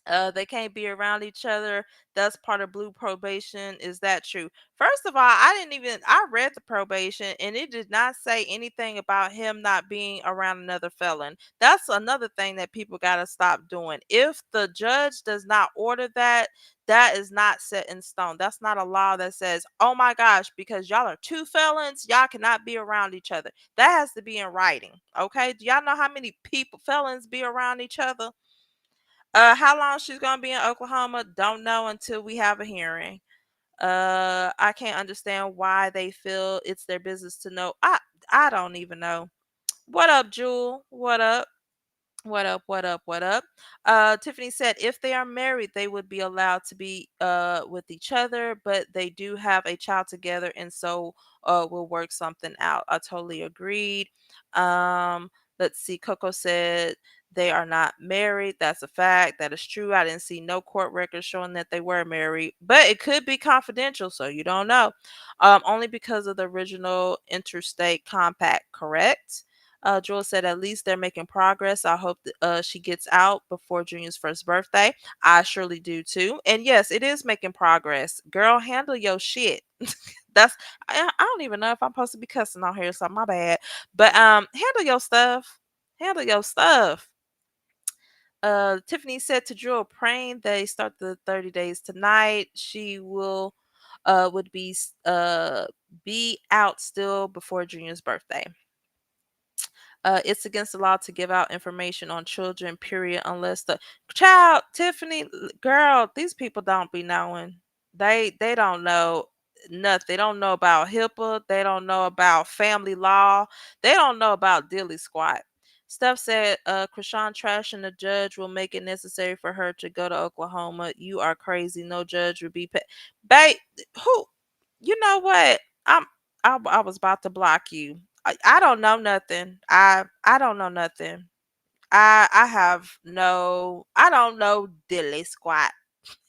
They can't be around each other. That's part of blue probation. Is that true? First of all, I didn't even I read the probation and it did not say anything about him not being around another felon. That's another thing that people gotta stop doing. If the judge does not order that, that is not set in stone. That's not a law that says, oh my gosh, because y'all are two felons, y'all cannot be around each other. That has to be in writing. Okay. Do y'all know how many people felons be around each other? How long she's gonna be in Oklahoma? Don't know until we have a hearing. I can't understand why they feel it's their business to know. I don't even know. What up, Jewel? What up? What up? What up? What up? Tiffany said if they are married, they would be allowed to be with each other, but they do have a child together, and so we'll work something out. I totally agreed. Um, let's see. Coco said they are not married. That's a fact. That is true. I didn't see no court records showing that they were married, but it could be confidential, so you don't know. Only because of the original interstate compact, correct? Joel said, at least they're making progress. I hope she gets out before Junior's first birthday. I surely do too. And yes, it is making progress. Girl, handle your shit. That's I don't even know if I'm supposed to be cussing on here, so my bad. But handle your stuff. Handle your stuff. Tiffany said to Jewel, praying they start the 30 days tonight. She will would be out still before Junior's birthday. It's against the law to give out information on children, period, unless the child, Tiffany, girl, these people don't be knowing. They don't know nothing. They don't know about HIPAA. They don't know about family law. They don't know about dilly squat. Steph said, Chrisean trash and the judge will make it necessary for her to go to Oklahoma. You are crazy. No judge would be paid. Babe, who? You know what? I was about to block you. I don't know nothing. I don't know nothing. I have no I don't know dilly squat.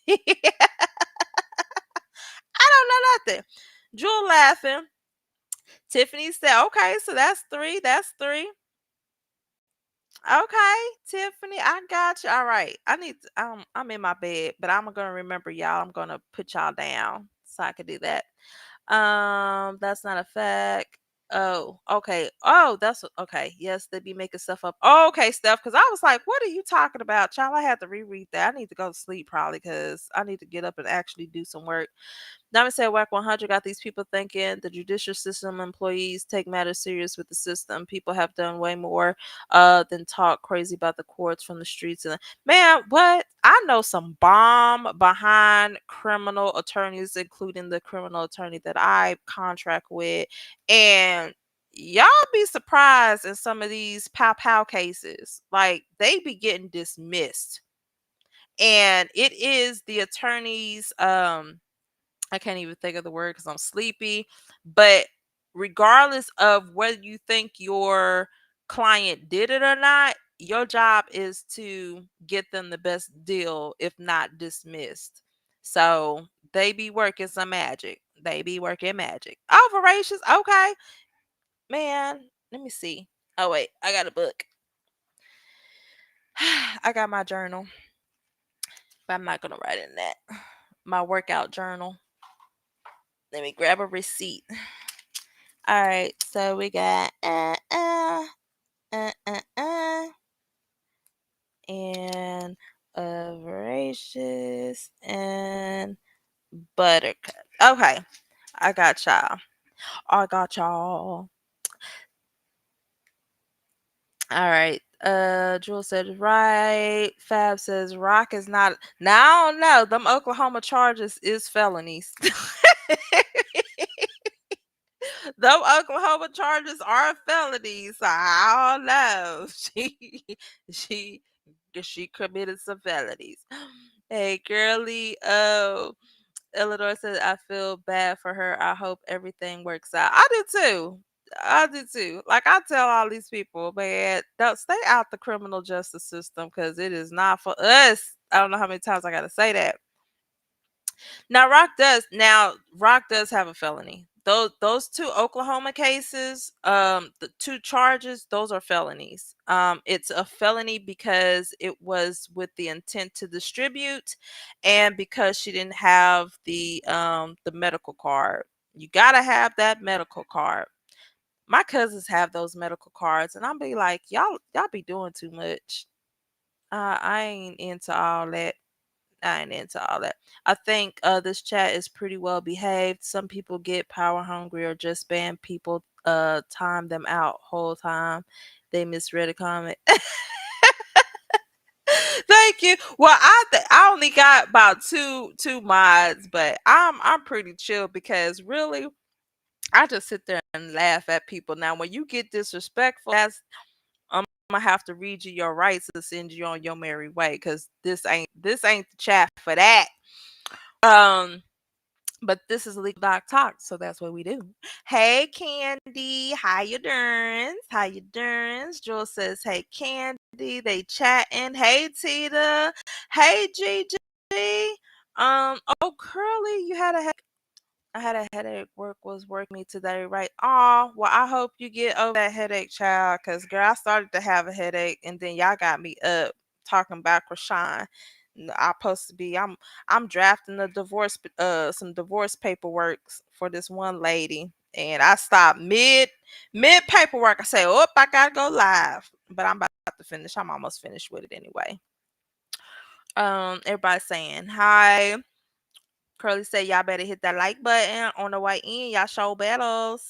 I don't know nothing. Jewel laughing. Tiffany said, okay, so that's three. That's three. Okay, Tiffany, I got you. All right. I'm in my bed, but I'm gonna remember y'all. I'm gonna put y'all down so I can do that. That's not a fact. Oh, okay. Oh, okay. Yes, they be making stuff up. Oh, okay, Steph. Because I was like, what are you talking about, child? I had to reread that. I need to go to sleep probably because I need to get up and actually do some work. Diamond said WAC 100 got these people thinking the judicial system employees take matters serious with the system. People have done way more than talk crazy about the courts from the streets. And man, what? I know some bomb behind criminal attorneys, including the criminal attorney that I contract with. And y'all be surprised in some of these pow pow cases. Like they be getting dismissed. And it is the attorneys I can't even think of the word because I'm sleepy. But regardless of whether you think your client did it or not, your job is to get them the best deal, if not dismissed. So they be working some magic. They be working magic. Oh, voracious. Okay. Man, let me see. Oh, wait. I got a book. I got my journal, but I'm not going to write in that. My workout journal. Let me grab a receipt. All right, so we got uh, uh, uh, and voracious and buttercup. Okay, I got y'all. I got y'all. All right. Jewel said right. Fab says Rock is not. Now I don't know. Them Oklahoma charges is felonies. Them Oklahoma charges are felonies. So I don't know. She she committed some felonies. Hey, girly. Oh, Eleanor said I feel bad for her. I hope everything works out. I do too. I do too. Like I tell all these people, man, don't stay out the criminal justice system because it is not for us. I don't know how many times I gotta say that. Now Rock does have a felony. those two Oklahoma cases, the two charges, those are felonies. It's a felony because it was with the intent to distribute, and because she didn't have the medical card. You gotta have that medical card. My cousins have those medical cards, and I'm be like, y'all be doing too much. I ain't into all that. I ain't into all that. I think this chat is pretty well behaved. Some people get power hungry or just ban people time them out whole time. They misread a comment. Thank you. Well, I only got about two mods, but I'm pretty chill because really I just sit there and laugh at people. Now when you get disrespectful, that's I'm gonna have to read you your rights to send you on your merry way because this ain't the chat for that. Um, but this is Legal Doc Talk, so that's what we do. Hey Candy, how you doing? How you doing? Joel says, "Hey Candy." They chatting. Hey Tita. Hey Gigi. Oh Curly, you had a I had a headache. Work was working me today, right? Oh, well, I hope you get over that headache, child. Cause girl, I started to have a headache, and then y'all got me up talking about Chrisean. I supposed to be. I'm drafting a divorce, some divorce paperwork for this one lady, and I stopped mid paperwork. I say, oh, I gotta go live, but I'm about to finish. I'm almost finished with it anyway. Everybody's saying hi. Curly said, y'all better hit that like button on the way in. Y'all show battles.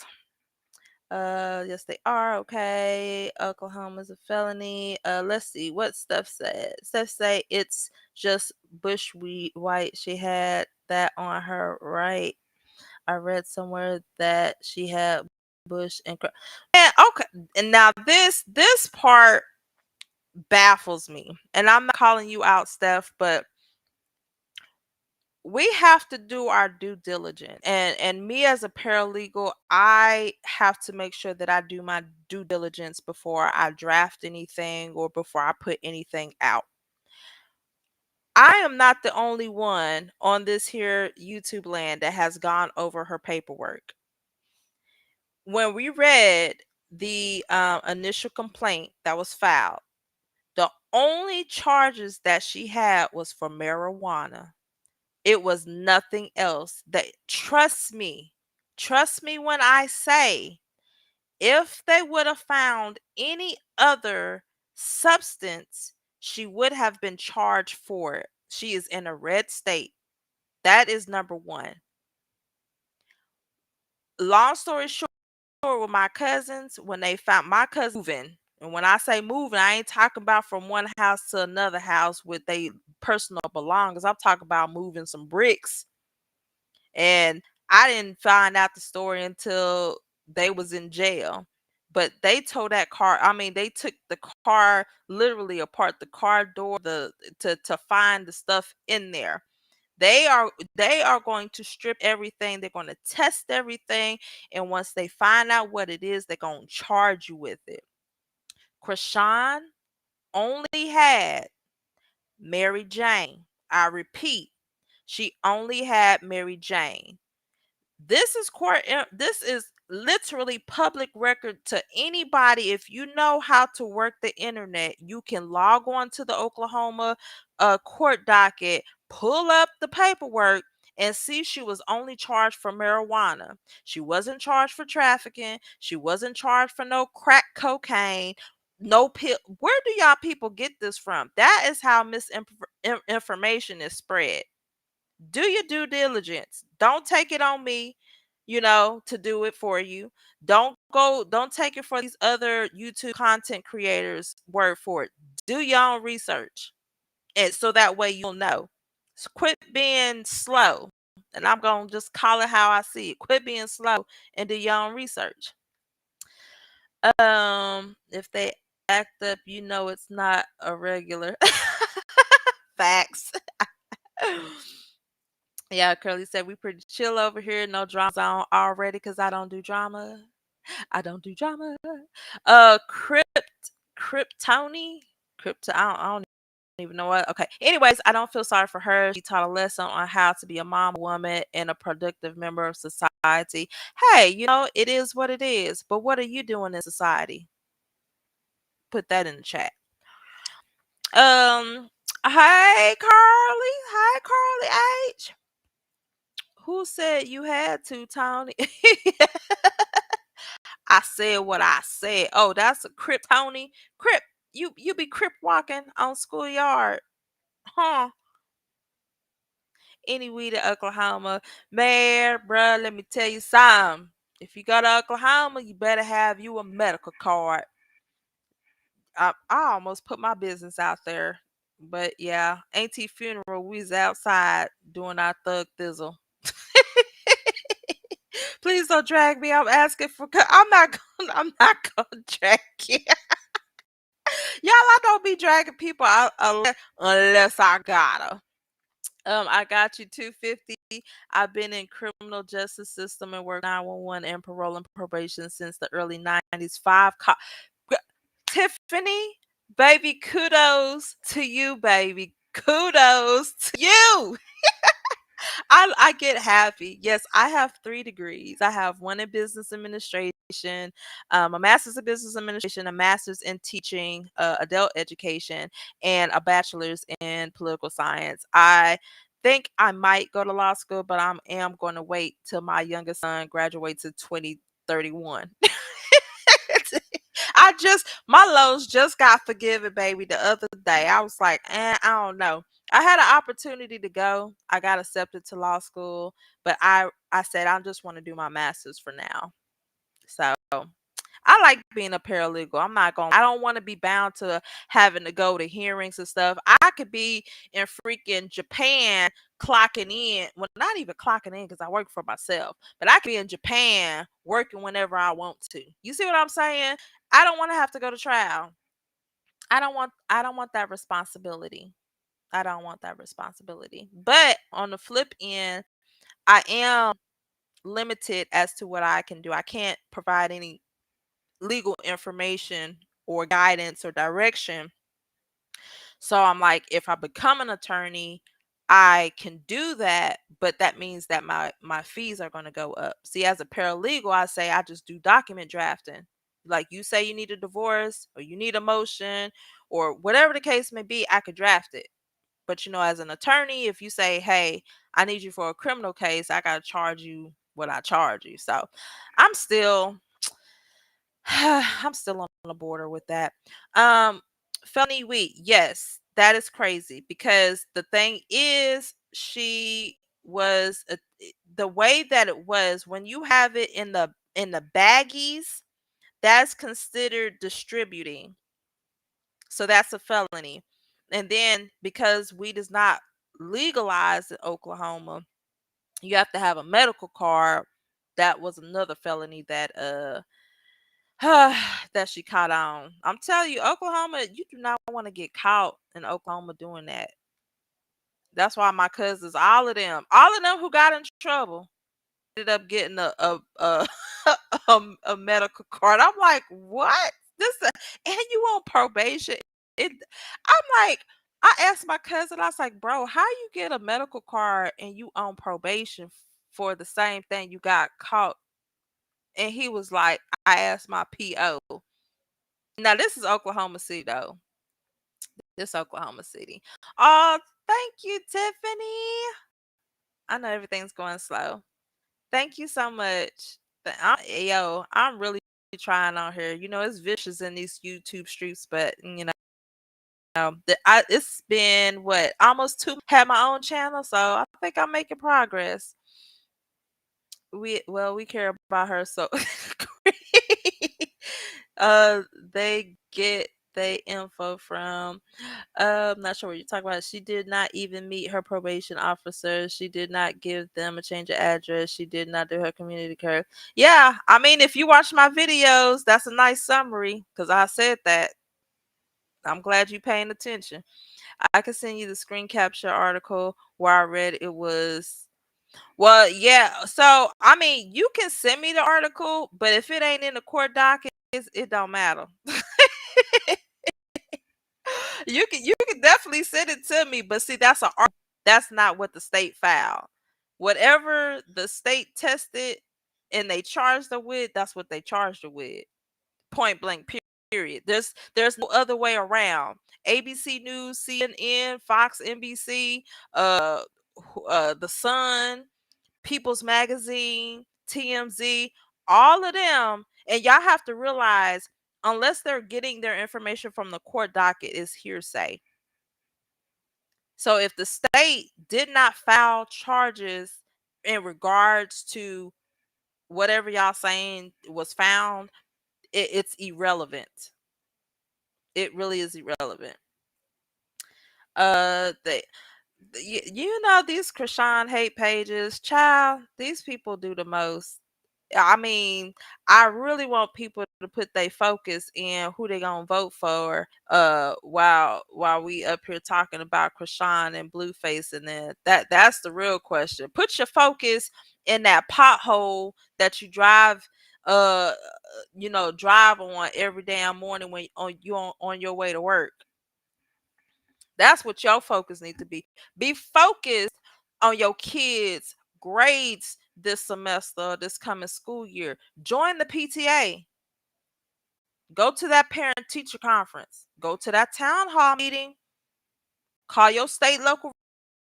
Yes, they are. Okay. Oklahoma's a felony. Let's see what Steph said. Steph say it's just bushweed white. She had that on her right. I read somewhere that she had bush and and okay. And now this part baffles me. And I'm not calling you out, Steph, but we have to do our due diligence, and me as a paralegal, I have to make sure that I do my due diligence before I draft anything or before I put anything out. I am not the only one on this here YouTube land that has gone over her paperwork. When we read the initial complaint that was filed, the only charges that she had was for marijuana. It was nothing else. That trust me when I say, if they would have found any other substance, she would have been charged for it. She is in a red state. That is number one. Long story short, with my cousins, when they found my cousin moving, and when I say moving, I ain't talking about from one house to another house with they personal belongings. I'm talking about moving some bricks. And I didn't find out the story until they was in jail. But they towed that car. I mean, they took the car literally apart, the car door, to find the stuff in there. They are going to strip everything. They're going to test everything, and once they find out what it is, they're going to charge you with it. Chrisean only had Mary Jane. I repeat, she only had Mary Jane. This is literally public record to anybody. If you know how to work the internet, you can log on to the Oklahoma court docket, pull up the paperwork, and see she was only charged for marijuana. She wasn't charged for trafficking. She wasn't charged for no crack cocaine, no pill. Where do y'all people get this from? That is how misinformation is spread. Do your due diligence. Don't take it on me, to do it for you. Don't take it for these other YouTube content creators word for it. Do your own research. And so that way you'll know. So quit being slow. And I'm going to just call it how I see it. Quit being slow and do your own research. If they act up, it's not a regular. Facts. Yeah, Curly said we pretty chill over here. No drama zone already because I don't do drama. I don't do drama. Kryptoni, I don't even know what. Okay. Anyways, I don't feel sorry for her. She taught a lesson on how to be a mom, woman, and a productive member of society. society. Hey, it is what it is. But what are you doing in society? Put that in the chat. Um, hey Carly. Hi Carly H. Who said you had to, Tony? I said what I said. Oh, that's a Crip, Tony. Crip, you be Crip walking on schoolyard, huh? Any weed in Oklahoma, man, bruh. Let me tell you something. If you go to Oklahoma, you better have you a medical card. I almost put my business out there, but yeah, Auntie funeral, we was outside doing our thug thizzle. Please don't drag me. I'm asking for. I'm not gonna. I'm not gonna drag you. Y'all, I don't be dragging people out unless I gotta. I got you 250. I've been in criminal justice system and work 911 and parole and probation since the early 90s. Tiffany, baby, kudos to you, baby. Kudos to you. I get happy. Yes, I have 3 degrees. I have one in business administration, a master's in business administration, a master's in teaching adult education, and a bachelor's in political science. I think I might go to law school, but am going to wait till my youngest son graduates in 2031. My loans just got forgiven, baby, the other day. I was like, I don't know. I had an opportunity to go. I got accepted to law school, but I said I just want to do my master's for now. So I like being a paralegal. I don't want to be bound to having to go to hearings and stuff. I could be in freaking Japan clocking in. Well, not even clocking in because I work for myself, but I could be in Japan working whenever I want to. You see what I'm saying? I don't want to have to go to trial. I don't want that responsibility. I don't want that responsibility. But on the flip end, I am limited as to what I can do. I can't provide any legal information or guidance or direction. So I'm like, if I become an attorney, I can do that, but that means that my fees are going to go up. See, as a paralegal, I say I just do document drafting. Like you say you need a divorce or you need a motion or whatever the case may be, I could draft it. But as an attorney, if you say, "Hey, I need you for a criminal case," I got to charge you what I charge you. So, I'm still I'm still on the border with that. Um, felony weed, yes, that is crazy because the thing is, the way that it was when you have it in the baggies, that's considered distributing. So that's a felony. And then because weed is not legalized in Oklahoma, you have to have a medical card. That was another felony that she caught on. I'm telling you, Oklahoma, you do not want to get caught in Oklahoma doing that. That's why my cousins, all of them who got in trouble, ended up getting a medical card. I'm like, what? And you on probation? I'm like, I asked my cousin, I was like, bro, how you get a medical card and you on probation for the same thing you got caught? And he was like, I asked my PO. Now this is Oklahoma City though. This Oklahoma City. Oh, thank you, Tiffany. I know everything's going slow. Thank you so much. I'm really trying on here. It's vicious in these YouTube streets, but it's been what almost 2 had my own channel, so I think I'm making progress. We care about her, so they get the info from I'm not sure what you're talking about. She did not even meet her probation officer. She did not give them a change of address. She did not do her community care. Yeah, I mean, if you watch my videos, that's a nice summary because I said that. I'm glad you paying attention. I can send you the screen capture article where I read it was. Well, yeah. So I mean, you can send me the article, but if it ain't in the court docket, it don't matter. You can definitely send it to me, but see, that's not what the state filed. Whatever the state tested, and they charged her with, that's what they charged her with. Point blank period. There's no other way around. ABC News, CNN, Fox, NBC, uh The Sun, People's Magazine, TMZ, all of them. And y'all have to realize, unless they're getting their information from the court docket, is hearsay. So if the state did not file charges in regards to whatever y'all saying was found, it's irrelevant. It really is irrelevant. They, you know, these Chrisean hate pages, child, these people do the most. I mean, I really want people to put their focus in who they gonna vote for. While we up here talking about Chrisean and Blueface, and then that's the real question. Put your focus in that pothole that you drive. Drive on every damn morning when on your way to work. That's what your focus needs to be. Be focused on your kids' grades this semester, this coming school year. Join the PTA. Go to that parent teacher conference. Go to that town hall meeting. Call your state local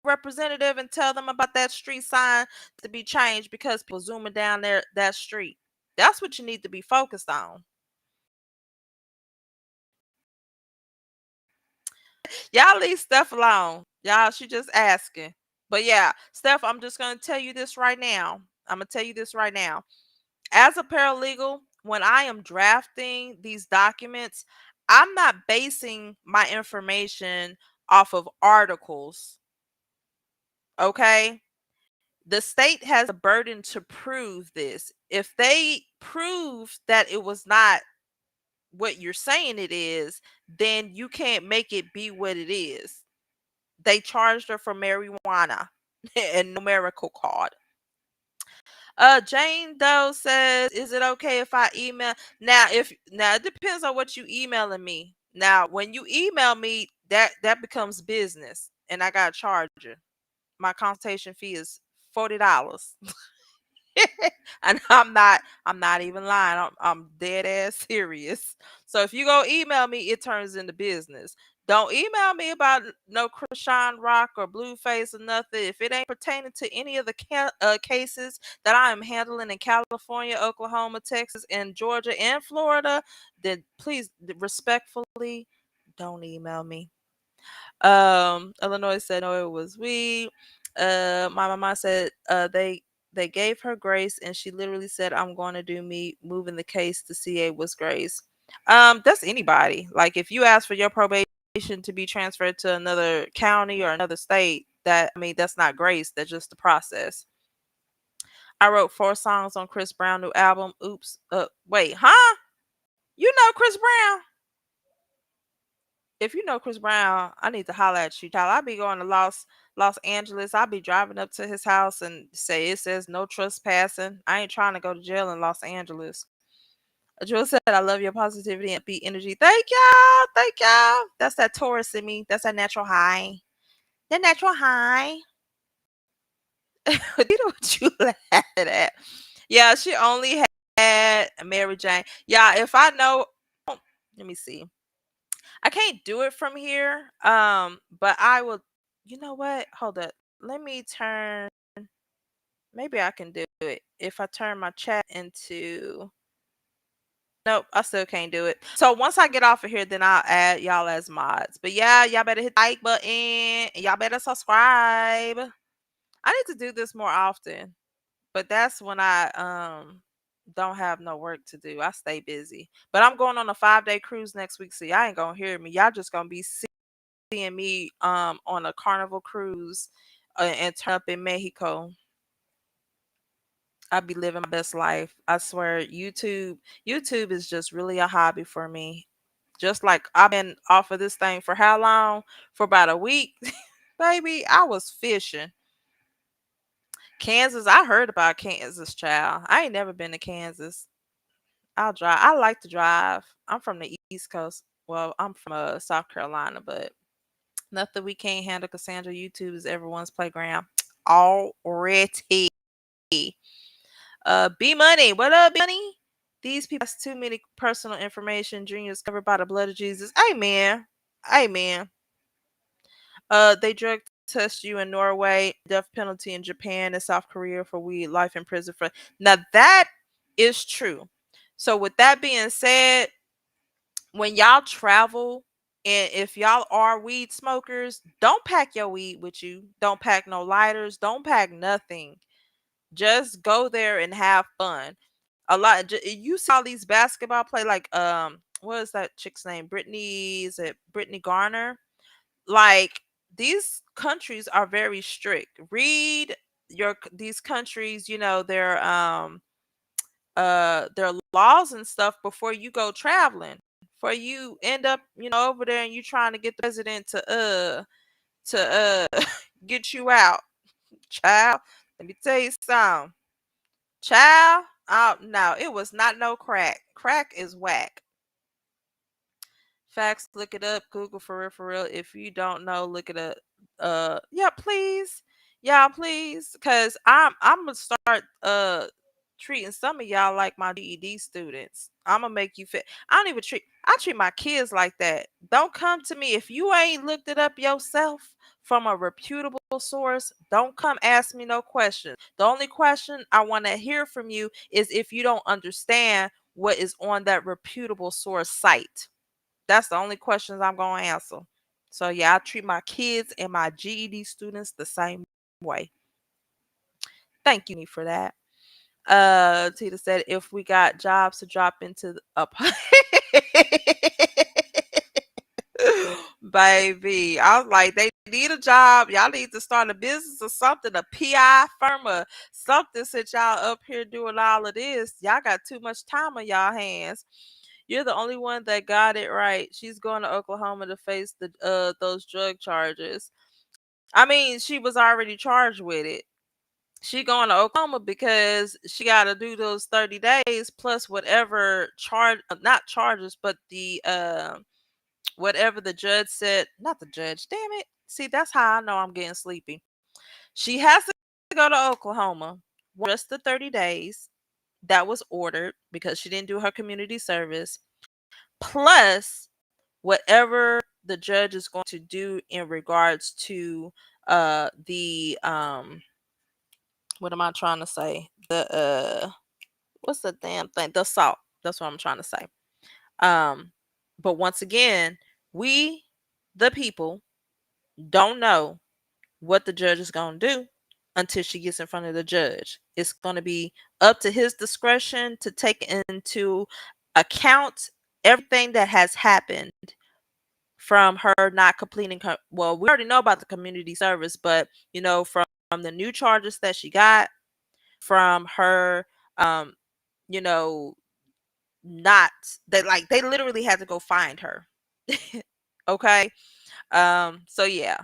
representative and tell them about that street sign to be changed because people zooming down there that street. That's what you need to be focused on. Y'all leave Steph alone. Y'all, she just asking. But yeah, Steph, I'm just gonna tell you this right now. I'm gonna tell you this right now. As a paralegal, when I am drafting these documents, I'm not basing my information off of articles. Okay? The state has a burden to prove this. If they prove that it was not what you're saying it is, then you can't make it be what it is. They charged her for marijuana and numerical card. Jane Doe says, "Is it okay if I email?" Now it depends on what you emailing me. Now, when you email me, that becomes business, and I got to charge you. My consultation fee is $40. And I'm not even lying. I'm dead ass serious. So if you go email me, it turns into business. Don't email me about no Chrisean Rock or Blueface or nothing. If it ain't pertaining to any of the cases that I am handling in California, Oklahoma, Texas, and Georgia and Florida, then please respectfully don't email me. Illinois said no, it was we. My mama said they gave her grace, and she literally said, "I'm going to do me." Moving the case to CA was grace. That's anybody. Like if you ask for your probation to be transferred to another county or another state, that's not grace. That's just the process. I wrote 4 songs on Chris Brown new album. Oops. Wait, huh? You know Chris Brown? If you know Chris Brown, I need to holler at you, child. I be going to Los Angeles. I be driving up to his house and say it says no trespassing. I ain't trying to go to jail in Los Angeles. Joe said, "I love your positivity and beat energy." Thank y'all. Thank y'all. That's that Taurus in me. That's that natural high. That natural high. You know what you laughing at? Yeah, she only had Mary Jane. Yeah, if I know, let me see. I can't do it from here. But I will. You know what? Hold up. Let me turn. Maybe I can do it if I turn my chat into. Nope, I still can't do it. So once I get off of here, then I'll add y'all as mods. But yeah, y'all better hit the like button. And y'all better subscribe. I need to do this more often, but that's when I don't have no work to do. I stay busy. But I'm going on a 5-day cruise next week, so y'all ain't gonna hear me. Y'all just gonna be seeing me on a Carnival cruise and turn up in Mexico. I'll be living my best life. I swear, YouTube is just really a hobby for me. Just like I've been off of this thing for how long? For about a week. Baby, I was fishing. Kansas, I heard about Kansas, child. I ain't never been to Kansas. I'll drive. I like to drive. I'm from the East Coast. Well, I'm from South Carolina, but nothing we can't handle. Cassandra, YouTube is everyone's playground already. B Money, what up, B Money? These people has too many personal information. Junior's covered by the blood of Jesus. Amen. Amen. They drug test you in Norway, death penalty in Japan and South Korea for weed, life in prison for. Now that is true. So with that being said, when y'all travel and if y'all are weed smokers, don't pack your weed with you. Don't pack no lighters. Don't pack nothing. Just go there and have fun. A lot. You see all these basketball play like what is that chick's name? Brittany, is it Brittany Garner? Like these countries are very strict. Read these countries, their laws and stuff before you go traveling. Before you end up, over there and you trying to get the president to get you out. Child, let me tell you something. Child, oh no, it was not no crack. Crack is whack. Facts, look it up. Google for real, for real. If you don't know, look it up. Yeah, please. Y'all, please. Cause I'm gonna start treating some of y'all like my GED students. I'm gonna make you fit. I treat my kids like that. Don't come to me if you ain't looked it up yourself from a reputable source. Don't come ask me no questions. The only question I want to hear from you is if you don't understand what is on that reputable source site. That's the only questions I'm going to answer. So yeah, I treat my kids and my GED students the same way. Thank you for that. Tita said if we got jobs to drop into a baby. I was like, they need a job. Y'all need to start a business or something, a PI firm or something since y'all up here doing all of this. Y'all got too much time on y'all hands. You're the only one that got it right. She's going to Oklahoma to face those drug charges. I mean, she was already charged with it. She going to Oklahoma because she got to do those 30 days plus whatever not charges, but the whatever the judge said. Not the judge. Damn it. See, that's how I know I'm getting sleepy. She has to go to Oklahoma just the 30 days that was ordered because she didn't do her community service, plus whatever the judge is going to do in regards to the what am I trying to say? The what's the damn thing? The assault. That's what I'm trying to say. But once again, we the people don't know what the judge is going to do until she gets in front of the judge. It's going to be up to his discretion to take into account everything that has happened from her not completing her. Well, we already know about the community service, but from the new charges that she got, from her, you know, not that like they literally had to go find her. Okay. So yeah.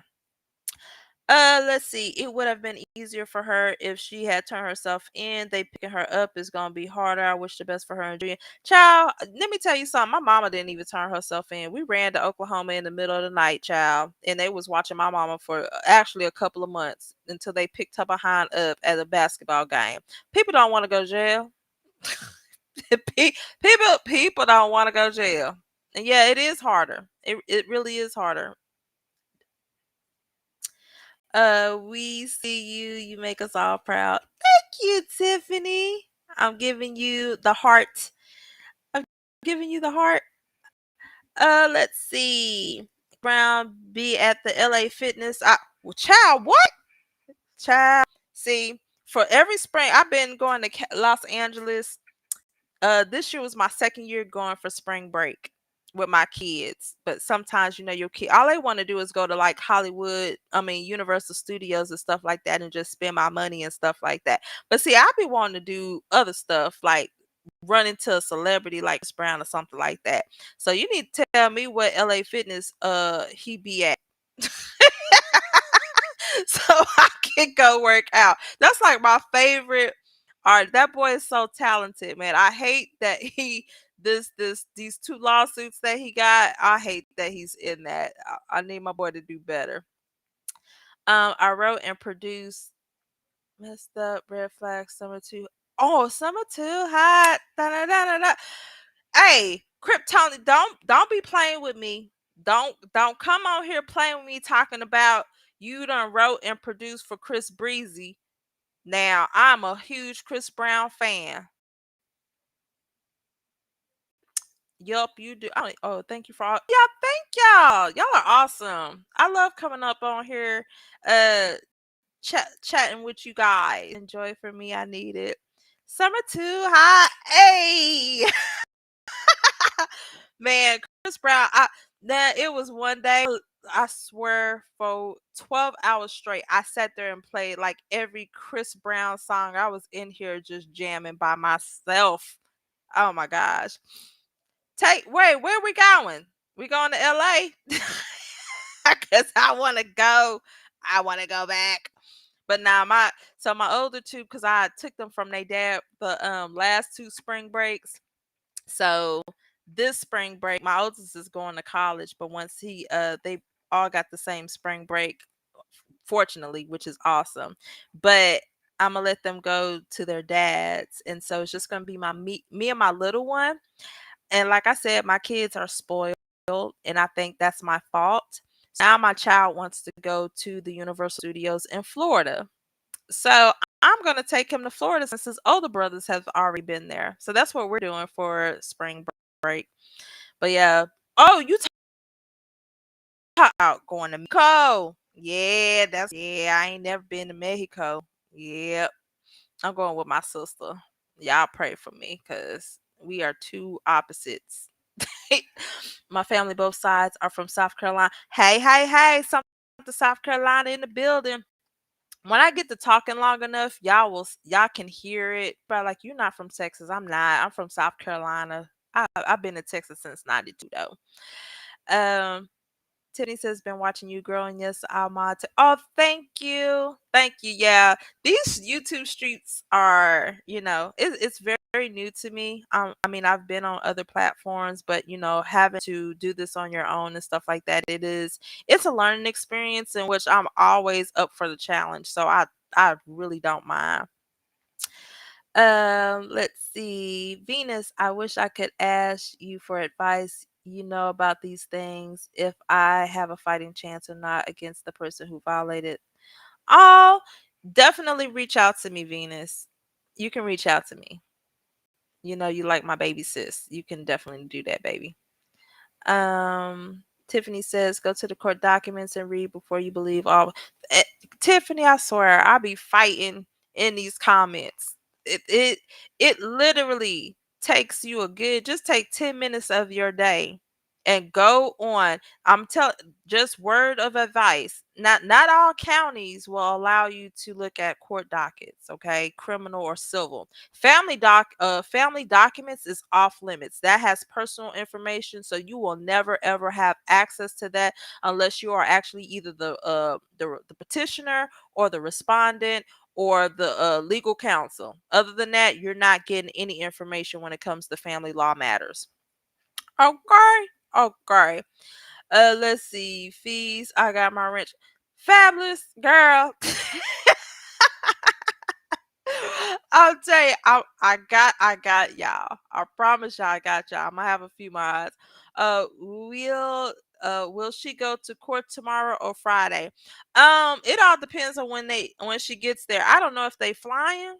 Let's see. It would have been easier for her if she had turned herself in. They picking her up is gonna be harder. I wish the best for her and Junior. Child, let me tell you something. My mama didn't even turn herself in. We ran to Oklahoma in the middle of the night, child, and they was watching my mama for actually a couple of months until they picked her behind up at a basketball game. People don't want to go to jail. People don't want to go to jail. And yeah, it is harder. It really is harder. We see you. You make us all proud. Thank you, Tiffany. I'm giving you the heart. I'm giving you the heart. Let's see. Brown be at the LA Fitness. Well, child, what? Child. See, for every spring, I've been going to Los Angeles. This year was my second year going for spring break with my kids. But sometimes, your kid, all they want to do is go to like Universal Studios and stuff like that and just spend my money and stuff like that. But see, I be wanting to do other stuff like run into a celebrity like Chris Brown or something like that. So you need to tell me what LA Fitness he be at. So I can go work out. That's like my favorite art. That boy is so talented, man. I hate that these two lawsuits that he got. I hate that he's in that. I need my boy to do better. I wrote and produced Messed Up, Red Flag, Summer 2. Oh, summer too hot. Da, da, da, da, da. Hey, Kryptonic, don't be playing with me. Don't come on here playing with me talking about you done wrote and produced for Chris Breezy. Now I'm a huge Chris Brown fan. Yup, you do. Oh, thank you for all. Yeah, thank y'all. Y'all are awesome. I love coming up on here, uh, chatting with you guys. Enjoy for me. I need it. Summer too hot. Hey, man, Chris Brown. It was one day. I swear for 12 hours straight, I sat there and played like every Chris Brown song. I was in here just jamming by myself. Oh my gosh. Where we going? We going to LA? Cause I wanna go. I wanna go back. But now my older two, because I took them from their dad the last two spring breaks. So this spring break, my oldest is going to college, but once they all got the same spring break, fortunately, which is awesome. But I'm gonna let them go to their dads, and so it's just gonna be me and my little one. And like I said, my kids are spoiled, and I think that's my fault. Now my child wants to go to the Universal Studios in Florida. So I'm going to take him to Florida since his older brothers have already been there. So that's what we're doing for spring break. But yeah. Oh, you talk about going to Mexico. Yeah, I ain't never been to Mexico. Yep. I'm going with my sister. Y'all pray for me because we are two opposites. My family, both sides, are from South Carolina. Hey, something to South Carolina in the building. When I get to talking long enough, y'all can hear it. But like, you're not from Texas. I'm not. I'm from South Carolina. I've been in Texas since '92 though. Um, Tiffany says, been watching you growing. Yes, Alma. Oh, thank you. Thank you. Yeah. These YouTube streets are, it's very, very new to me. I mean, I've been on other platforms, but having to do this on your own and stuff like that, it's a learning experience in which I'm always up for the challenge. So I really don't mind. Let's see. Venus, I wish I could ask you for advice, about these things, if I have a fighting chance or not against the person who violated. Oh, definitely reach out to me, Venus. You can reach out to me. You like my baby sis. You can definitely do that, baby. Tiffany says, go to the court documents and read before you believe all. Eh, Tiffany, I swear, I'll be fighting in these comments. It literally takes you just take 10 minutes of your day and go on. I'm telling, just word of advice. Not all counties will allow you to look at court dockets, okay? Criminal or civil. Family documents is off limits. That has personal information, so you will never ever have access to that unless you are actually either the petitioner or the respondent or the legal counsel. Other than that, you're not getting any information when it comes to family law matters. Okay. Okay. Let's see. Fees. I got my rent. Fabulous girl. I'll tell you, I got y'all. I promise y'all, I got y'all. I'm gonna have a few mods. Will she go to court tomorrow or Friday? It all depends on when she gets there. I don't know if they flying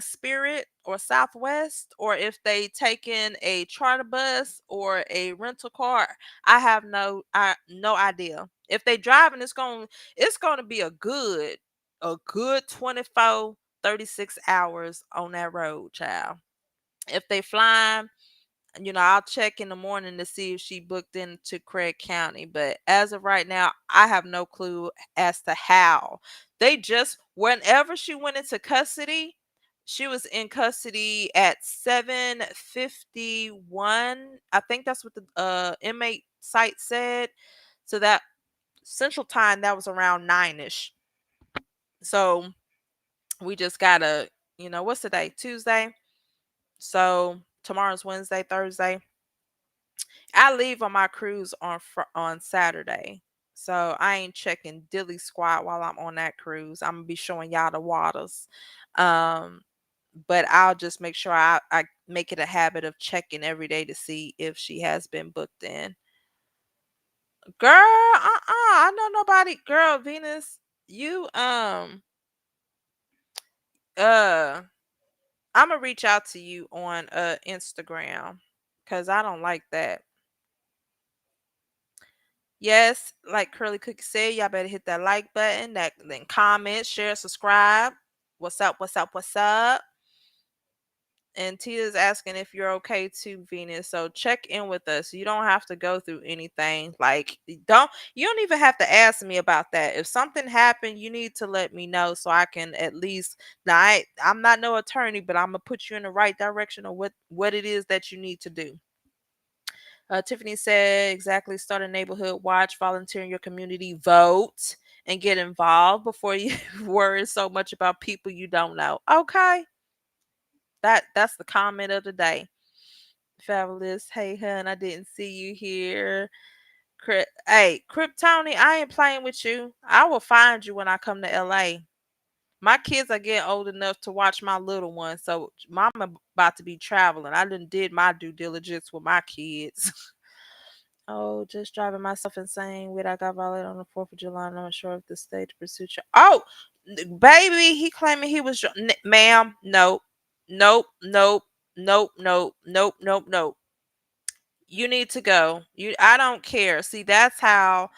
Spirit or Southwest, or if they taking a charter bus or a rental car. I have no idea. If they driving, it's gonna be a good 24, 36 hours on that road, child. If they flying, I'll check in the morning to see if she booked into Craig County. But as of right now, I have no clue as to how. Whenever she went into custody, she was in custody at 7:51. I think that's what the inmate site said. So that Central Time, that was around 9ish. So we just gotta, what's the day? Tuesday. So tomorrow's Wednesday, Thursday. I leave on my cruise on Saturday. So I ain't checking Dilly Squad while I'm on that cruise. I'm gonna be showing y'all the waters. Um but I'll just make sure I make it a habit of checking every day to see if she has been booked in. Girl, I know nobody. Girl, Venus, you uh I'm gonna reach out to you on Instagram because I don't like that. Yes, like Curly Cookie said, y'all better hit that like button, that then comment, share, subscribe. What's up? What's up? What's up? And Tita's asking if you're okay too, Venus. So check in with us. You don't have to go through anything. Like you don't even have to ask me about that. If something happened, you need to let me know so I can at least now I'm not no attorney, but I'm gonna put you in the right direction of what it is that you need to do. Tiffany said exactly, start a neighborhood watch, volunteer in your community, vote, and get involved before you worry so much about people you don't know. Okay. That's the comment of the day. Fabulous. Hey, hun, I didn't see you here. Hey, Kryptoni, I ain't playing with you. I will find you when I come to LA. My kids are getting old enough to watch my little one, so mama about to be traveling. I done did my due diligence with my kids. Oh, just driving myself insane. Wait, I got violated on the 4th of July. I'm not sure if the state to pursue. Oh, baby, he claiming he was. Ma'am, nope, nope, nope, nope, nope, nope, nope, nope. You need to go. I don't care. See, that's how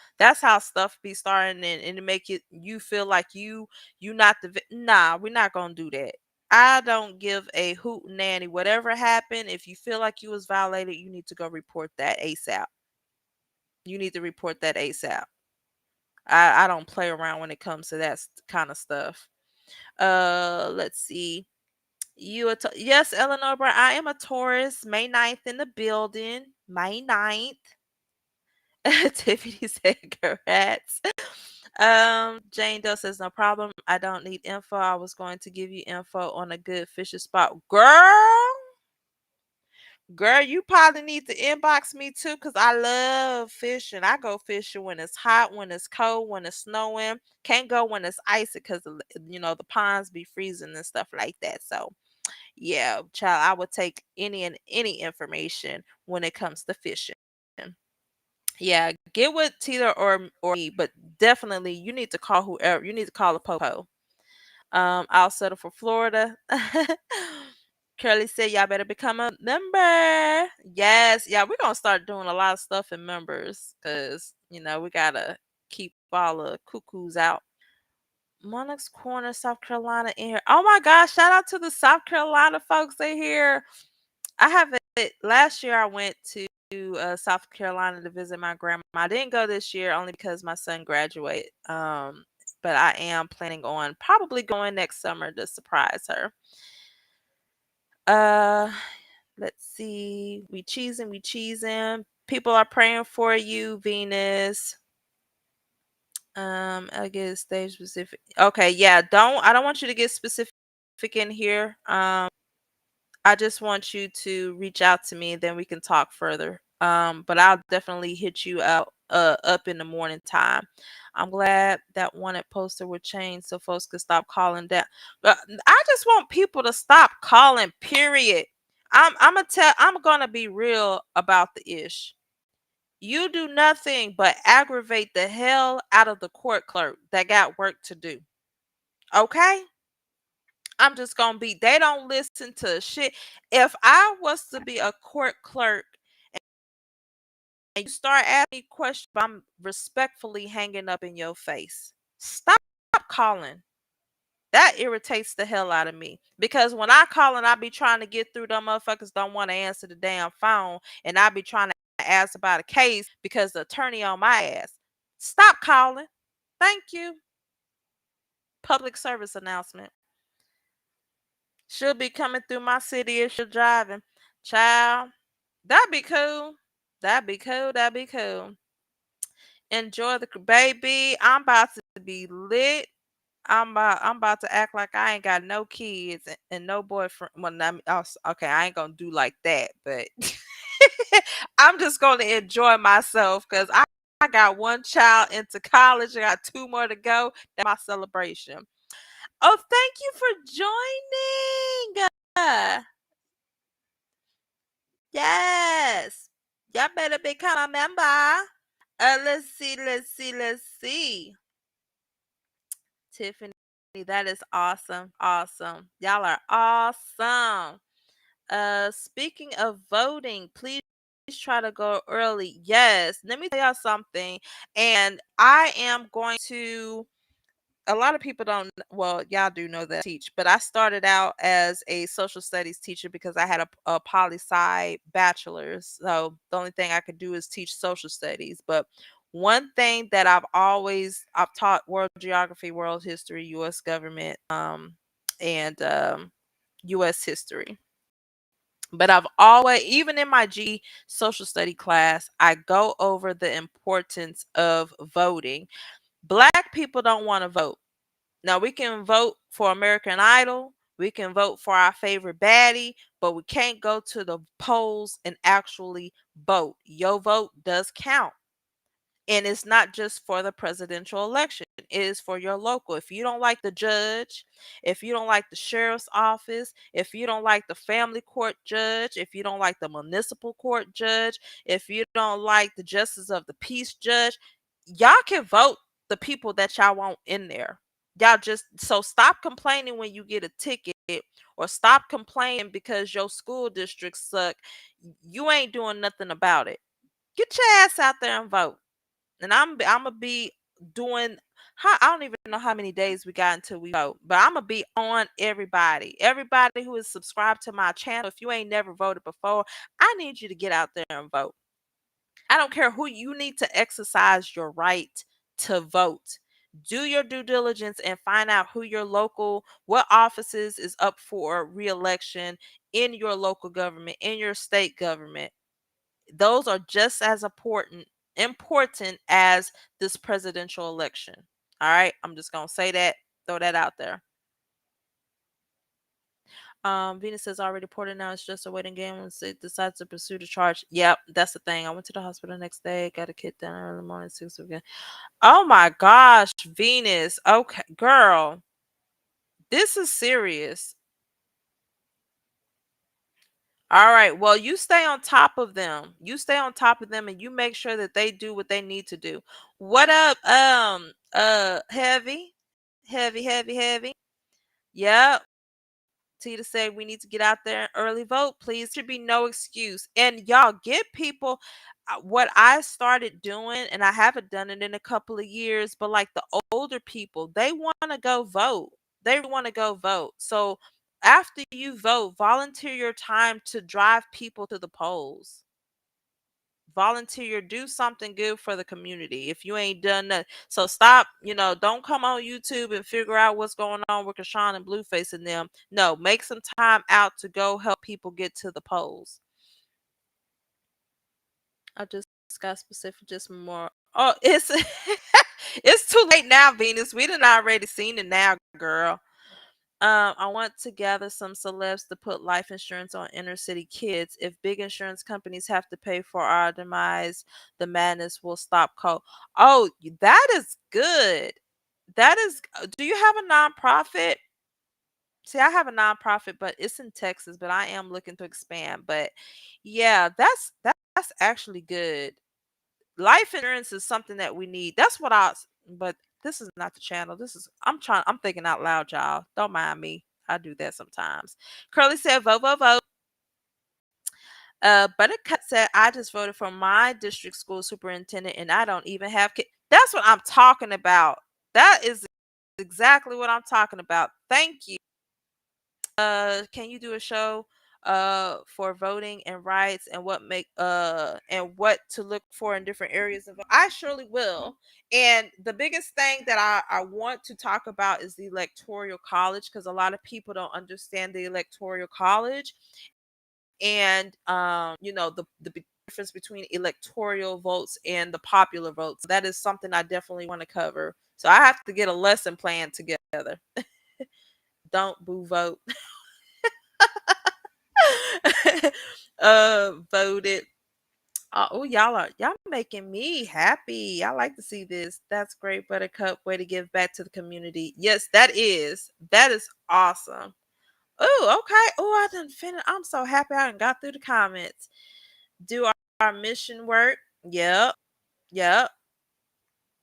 stuff be starting and to make it you feel like you not nah, we're not gonna do that. I don't give a hoot nanny. Whatever happened, if you feel like you was violated, you need to go report that ASAP. You need to report that ASAP. I don't play around when it comes to that kind of stuff. Let's see. Yes, Eleanor Brown. I am a Taurus. May 9th in the building. May 9th. Tiffany said congrats. Jane Doe says no problem. I don't need info. I was going to give you info on a good fishing spot. Girl, you probably need to inbox me too because I love fishing. I go fishing when it's hot, when it's cold, when it's snowing. Can't go when it's icy because the ponds be freezing and stuff like that. So yeah, child, I would take any and any information when it comes to fishing. Yeah, get with Tita or me, but definitely you need to call whoever. You need to call a popo. I'll settle for Florida. Curly said, y'all better become a member. Yes. Yeah, we're going to start doing a lot of stuff in members because, we got to keep all the cuckoos out. Monarch's Corner, South Carolina in here. Oh my gosh. Shout out to the South Carolina folks in here. I have it. Last year I went to South Carolina to visit my grandma. I didn't go this year only because my son graduated. But I am planning on probably going next summer to surprise her. Uh, let's see. We cheesing. People are praying for you, Venus. I get stage specific. Okay, yeah. I don't want you to get specific in here. I just want you to reach out to me, then we can talk further. But I'll definitely hit you out up in the morning time. I'm glad that wanted poster would change so folks could stop calling that. But I just want people to stop calling, period. I'm gonna be real about the ish. You do nothing but aggravate the hell out of the court clerk that got work to do. Okay? I'm just gonna be. They don't listen to shit. If I was to be a court clerk and you start asking me questions, I'm respectfully hanging up in your face. Stop calling. That irritates the hell out of me. Because when I call and I be trying to get through, them motherfuckers don't want to answer the damn phone, and I be trying to ask about a case because the attorney on my ass. Stop calling. Thank you. Public service announcement. She'll be coming through my city if she's driving. Child, that'd be cool. That'd be cool. That'd be cool. Enjoy the baby. I'm about to be lit. I'm about to act like I ain't got no kids and no boyfriend. Well, okay, I ain't gonna do like that, but I'm just gonna enjoy myself because I got one child into college. I got two more to go. That's my celebration. Oh, thank you for joining. Yes. Y'all better become a member. Let's see. Tiffany, that is awesome. Awesome. Y'all are awesome. Speaking of voting, please try to go early. Yes. Let me tell y'all something. And I am going to, a lot of people don't, well, y'all do know that I teach, but I started out as a social studies teacher because I had a poli sci bachelor's. So the only thing I could do is teach social studies. But one thing that I've taught world geography, world history, US government, and US history. But I've always, even in my social study class, I go over the importance of voting. Black people don't want to vote. Now, we can vote for American Idol, we can vote for our favorite baddie, but we can't go to the polls and actually vote. Your vote does count. And it's not just for the presidential election, it is for your local. If you don't like the judge, if you don't like the sheriff's office, if you don't like the family court judge, if you don't like the municipal court judge, if you don't like the justice of the peace judge, y'all can vote the people that y'all want in there. Y'all just, so stop complaining when you get a ticket, or stop complaining because your school district suck. You ain't doing nothing about it. Get your ass out there and vote. And I'm gonna be doing, how, I don't even know how many days we got until we vote, but I'm gonna be on everybody who is subscribed to my channel. If you ain't never voted before, I need you to get out there and vote. I don't care who, you need to exercise your right to vote. Do your due diligence and find out who your local, what offices is up for re-election in your local government, in your state government. Those are just as important as this presidential election. All right, I'm just gonna say that, throw that out there. Venus says already reported, now it's just a waiting game when it decides to pursue the charge. Yep, that's the thing. I went to the hospital the next day, got a kid down early morning, 6 again. Oh my gosh, Venus. Okay, girl, this is serious. All right. Well, you stay on top of them. You stay on top of them and you make sure that they do what they need to do. What up? Heavy. Heavy. Yep. Tita said we need to get out there and early vote, please. Should be no excuse. And y'all get people, what I started doing, and I haven't done it in a couple of years, but like the older people, they want to go vote. They want to go vote. So after you vote, volunteer your time to drive people to the polls. Volunteer, do something good for the community if you ain't done that. So stop, don't come on YouTube and figure out what's going on with Chrisean and Blueface and them. No, make some time out to go help people get to the polls. I just got specific, just more. Oh, it's it's too late now, Venus. We done already seen it now, girl. I want to gather some celebs to put life insurance on inner city kids. If big insurance companies have to pay for our demise, the madness will stop cold. Oh, that is good. That is. Do you have a nonprofit? See, I have a nonprofit, but it's in Texas. But I am looking to expand. But yeah, that's actually good. Life insurance is something that we need. That's what but this is not the channel. I'm thinking out loud, y'all. Don't mind me. I do that sometimes. Curly said, vote. Buttercup said, I just voted for my district school superintendent and I don't even have kids. That's what I'm talking about. That is exactly what I'm talking about. Thank you. Can you do a show for voting and rights and what to look for in different areas of, I surely will. And the biggest thing that I want to talk about is the electoral college, because a lot of people don't understand the electoral college and the difference between electoral votes and the popular votes. That is something I definitely want to cover. So I have to get a lesson plan together. Don't boo vote. Voted. Oh, y'all making me happy. I like to see this. That's great, Buttercup. Way to give back to the community. Yes, that is awesome. Oh, okay. Oh, I done finished. I'm so happy I done got through the comments. Do our mission work? Yep. Yep.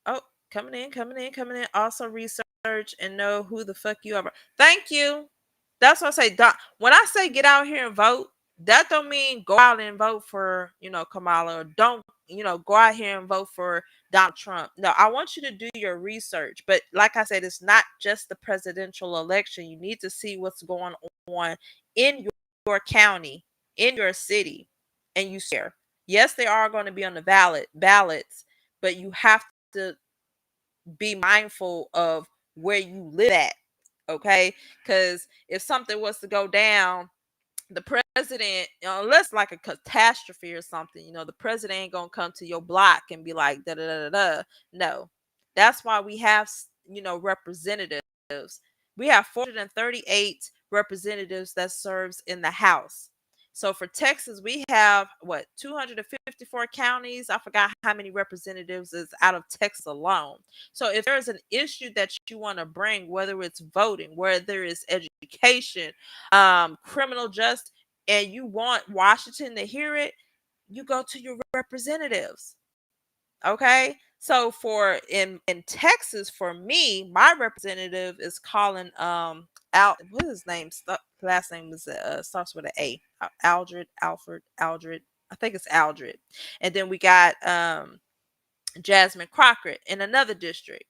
Oh, coming in, coming in, coming in. Also research and know who the fuck you are. Thank you. That's what I say. When I say get out here and vote, that don't mean go out and vote for, Kamala, or don't, go out here and vote for Donald Trump. No, I want you to do your research. But like I said, it's not just the presidential election. You need to see what's going on in your county, in your city, and you share. Yes, they are going to be on the ballots, but you have to be mindful of where you live at, okay? Because if something was to go down, the president, unless like a catastrophe or something, the president ain't gonna come to your block and be like da da da da da. No, that's why we have representatives. We have 438 representatives that serves in the House. So for Texas, we have what 254 counties. I forgot how many representatives is out of Texas alone. So if there's an issue that you want to bring, whether it's voting, whether it's education, criminal justice, and you want Washington to hear it, you go to your representatives. Okay. So for in Texas, for me, my representative is calling out what his name last name was starts with an A. Aldred. I think it's Aldred. And then we got Jasmine Crockett in another district.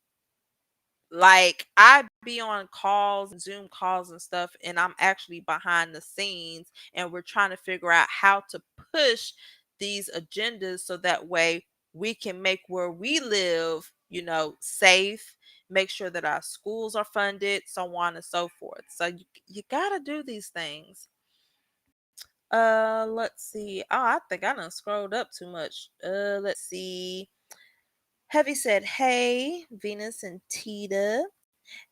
Like I be on calls, Zoom calls and stuff, and I'm actually behind the scenes, and we're trying to figure out how to push these agendas so that way we can make where we live, safe, make sure that our schools are funded, so on and so forth. So you gotta do these things. Let's see. Oh, I think I done scrolled up too much. Let's see. Heavy said, "Hey, Venus and Tita."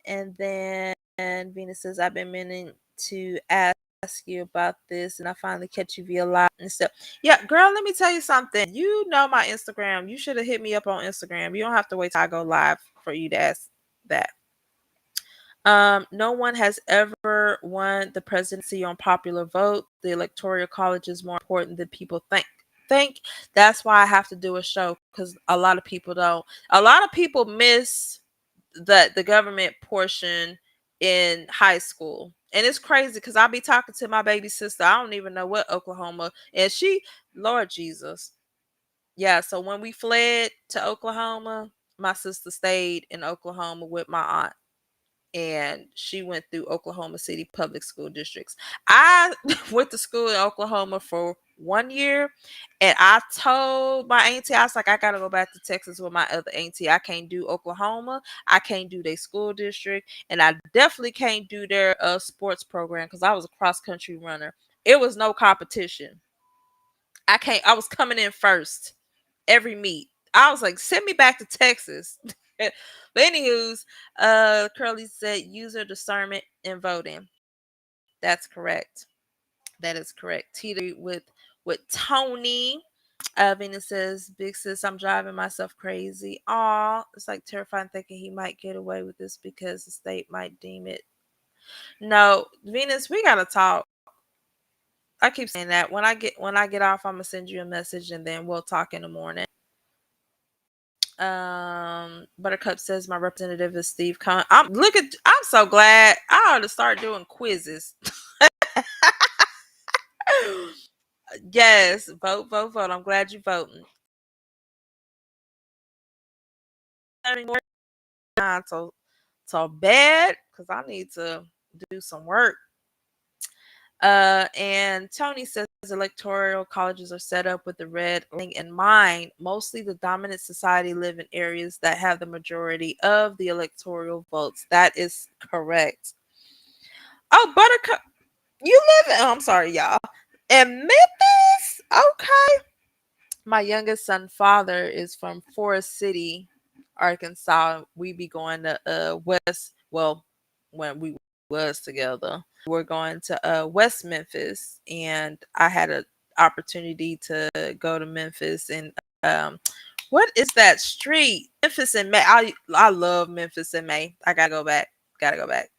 And then Venus says, I've been meaning to ask you about this, and I finally catch you via live and stuff. Yeah, girl, let me tell you something. You know my Instagram. You should have hit me up on Instagram. You don't have to wait till I go live for you to ask that. No one has ever won the presidency on popular vote. The electoral college is more important than people think. That's why I have to do a show, because a lot of people don't. A lot of people miss the government portion in high school. And it's crazy because I'll be talking to my baby sister. I don't even know what Oklahoma. And she, Lord Jesus. Yeah, so when we fled to Oklahoma, my sister stayed in Oklahoma with my aunt, and she went through Oklahoma City public school districts. I went to school in Oklahoma for 1 year, and I told my auntie, I was like, I gotta go back to Texas with my other auntie. I can't do Oklahoma, I can't do their school district, and I definitely can't do their sports program because I was a cross country runner. It was no competition. I was coming in first every meet. I was like, send me back to Texas. But anywho's, Curly said user discernment in voting. That's correct. That is correct. Teeter with Tony. Venus says, Big sis, I'm driving myself crazy. Aw, it's like terrifying thinking he might get away with this because the state might deem it. No, Venus, we gotta talk. I keep saying that. When I get off, I'm gonna send you a message and then we'll talk in the morning. Buttercup says my representative is Steve Cohen. I'm so glad I ought to start doing quizzes. Yes, vote, vote, vote. I'm glad you're voting. So bad because I need to do some work. And Tony says electoral colleges are set up with the red ring in mind. Mostly the dominant society live in areas that have the majority of the electoral votes. That is correct. Oh, Buttercup, you live in, oh, I'm sorry, y'all. In Memphis? Okay. My youngest son father is from Forest City, Arkansas. We be going to West, well, when we was together. We're going to West Memphis, and I had an opportunity to go to Memphis and what is that street? Memphis in May. I love Memphis in May. I gotta go back. Gotta go back.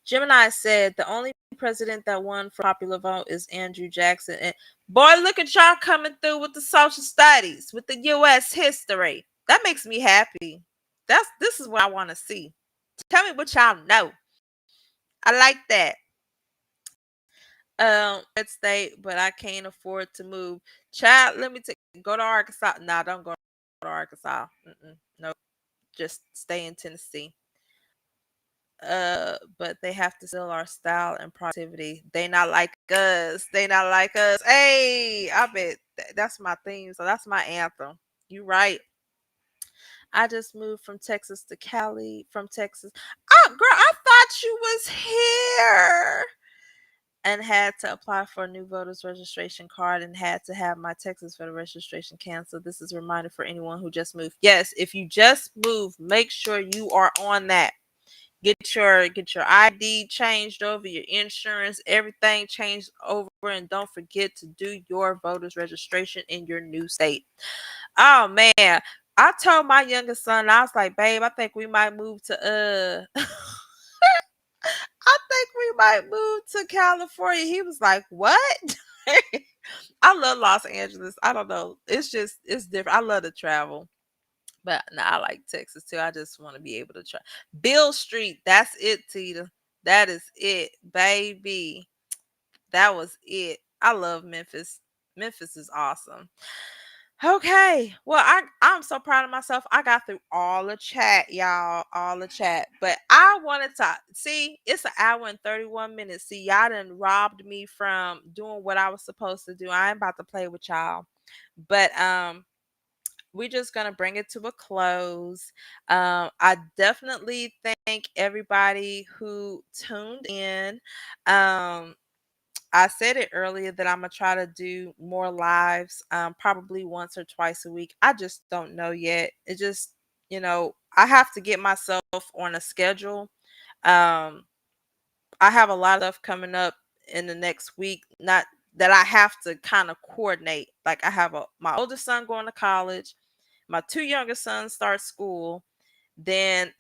Gemini said the only president that won for popular vote is Andrew Jackson. And boy, look at y'all coming through with the social studies, with the U.S. history. That makes me happy. This is what I want to see. Tell me what y'all know. I like that. Red state, but I can't afford to move. Child, let me go to Arkansas. Nah, don't go to Arkansas. No, just stay in Tennessee. But they have to steal our style and productivity. They not like us. They not like us. Hey, I bet that's my theme. So that's my anthem. You right. I just moved from Texas to Cali. From Texas. Oh, girl, I thought you was here. And had to apply for a new voter's registration card and had to have my Texas voter registration canceled. This is a reminder for anyone who just moved. Yes, if you just moved, make sure you are on that. Get your ID changed over, your insurance, everything changed over, and don't forget to do your voter's registration in your new state. Oh man, I told my youngest son, I was like, babe, I think we might move to I think we might move to California. He was like, what? I love Los Angeles. I don't know. It's different. I love to travel. But no, I like Texas too. I just want to be able to try. Bill Street, that's it, Tita. That is it, baby. That was it. I love Memphis. Memphis is awesome. Okay. Well, I'm so proud of myself. I got through all the chat, y'all. All the chat. But I wanted to see it's an hour and 31 minutes. See, y'all done robbed me from doing what I was supposed to do. I ain't about to play with y'all. But we're just gonna bring it to a close. I definitely thank everybody who tuned in. I said it earlier that I'm gonna try to do more lives, probably once or twice a week. I just don't know yet. It just, I have to get myself on a schedule. Um, I have a lot of stuff coming up in the next week, not that I have to kind of coordinate. Like I have my oldest son going to college, my two younger sons start school. Then,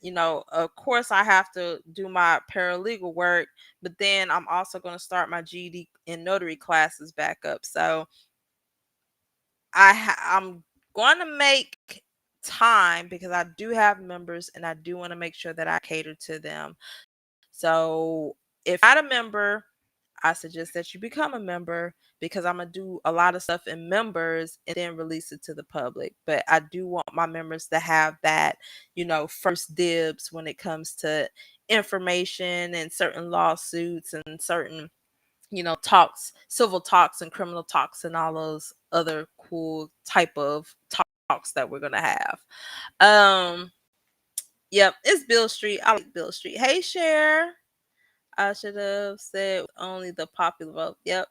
of course, I have to do my paralegal work, but then I'm also going to start my GED and notary classes back up. So I'm going to make time because I do have members and I do want to make sure that I cater to them. So if you're not a member, I suggest that you become a member because I'm going to do a lot of stuff in members and then release it to the public. But I do want my members to have that, first dibs when it comes to information and certain lawsuits and certain, talks, civil talks and criminal talks and all those other cool type of talks that we're going to have. Yep, it's Bill Street. I like Bill Street. Hey, Cher. I should have said only the popular vote. Yep.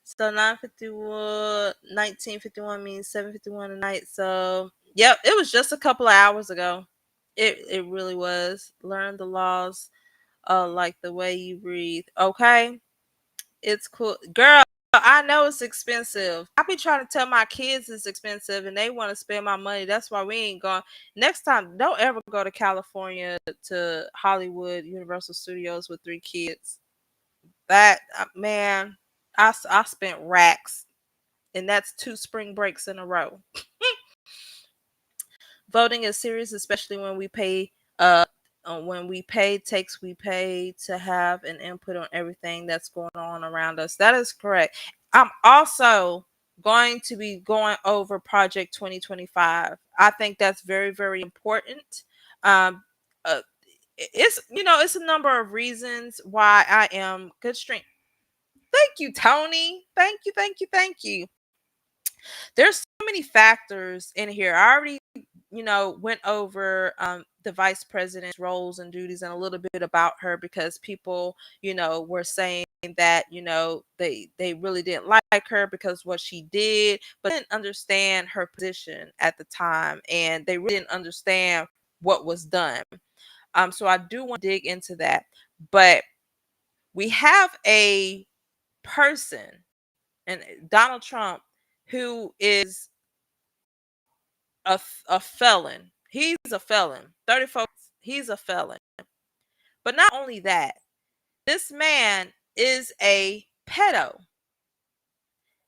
So 1951 means 7:51 tonight. So yep, it was just a couple of hours ago. It really was. Learn the laws, like the way you breathe. Okay, it's cool, girl. I know it's expensive. I be trying to tell my kids it's expensive, and they want to spend my money. That's why we ain't going. Next time, don't ever go to California to Hollywood Universal Studios with 3 kids. That man, I spent racks, and that's 2 spring breaks in a row. Voting is serious, especially when we pay takes we pay to have an input on everything that's going on around us. That is correct. I'm also going to be going over Project 2025. I think that's very, very important. Um, it's a number of reasons why I am good strength. Thank you, Tony. Thank you, thank you, thank you. There's so many factors in here. I already, went over the vice president's roles and duties and a little bit about her because people, were saying that, they really didn't like her because what she did, but didn't understand her position at the time and they really didn't understand what was done. So I do want to dig into that. But we have a person and Donald Trump who is a felon. He's a felon. 34. He's a felon. But not only that, this man is a pedo.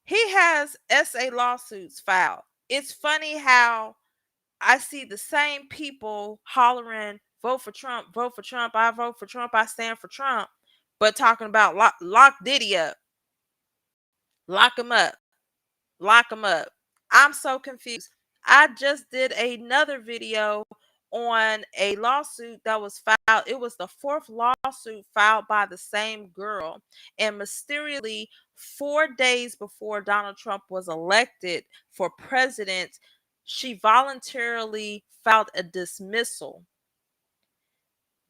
He has SA lawsuits filed. It's funny how I see the same people hollering, vote for Trump, I vote for Trump, I stand for Trump, but talking about lock Diddy up, lock him up, lock him up. I'm so confused. I just did another video on a lawsuit that was filed. It was the fourth lawsuit filed by the same girl. And mysteriously, 4 days before Donald Trump was elected for president, she voluntarily filed a dismissal.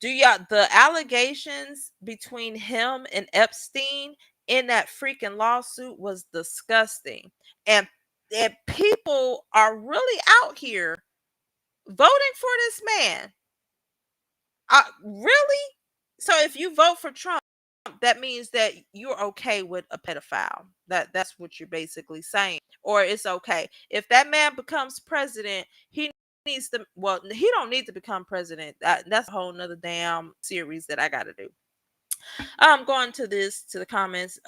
The allegations between him and Epstein in that freaking lawsuit was disgusting. And and people are really out here voting for this man. Really? So if you vote for Trump, that means that you're okay with a pedophile. That's what you're basically saying. Or it's okay. If that man becomes president, he needs to, well, he don't need to become president. That's a whole nother damn series that I gotta do. I'm going to the comments.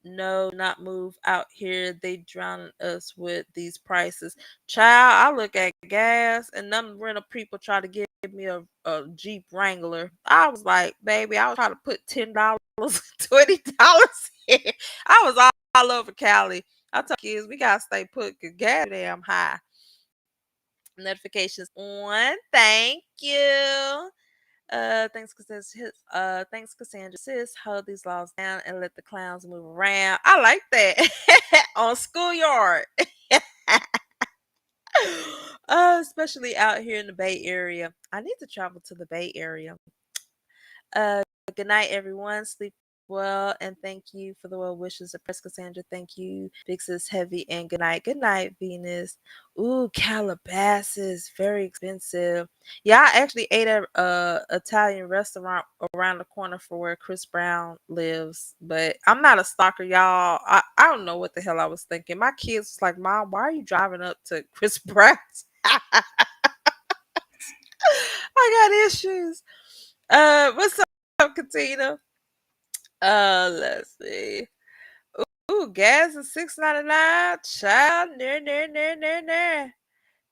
No, not move out here. They drown us with these prices. Child, I look at gas and them rental people try to give me a Jeep Wrangler. I was like, baby, I was trying to put $10, $20 in. I was all over Cali. I tell kids we gotta stay put because gas damn high. Notifications on. Thank you. Thanks, Cassandra. Sis, hold these laws down and let the clowns move around. I like that. On schoolyard. Especially out here in the Bay Area. I need to travel to the Bay Area. Uh, Good night, everyone. Sleep well, and thank you for the well wishes of Press Cassandra. Thank you, Big Sis Heavy, and good night. Good night, Venus. Ooh, Calabasas, very expensive. Yeah, I actually ate at a Italian restaurant around the corner for where Chris Brown lives, but I'm not a stalker, y'all. I don't know what the hell I was thinking. My kids was like, Mom, why are you driving up to Chris Brown's? I got issues. What's up, Katina? Let's see. Ooh, gas is $6.99. Child, nah.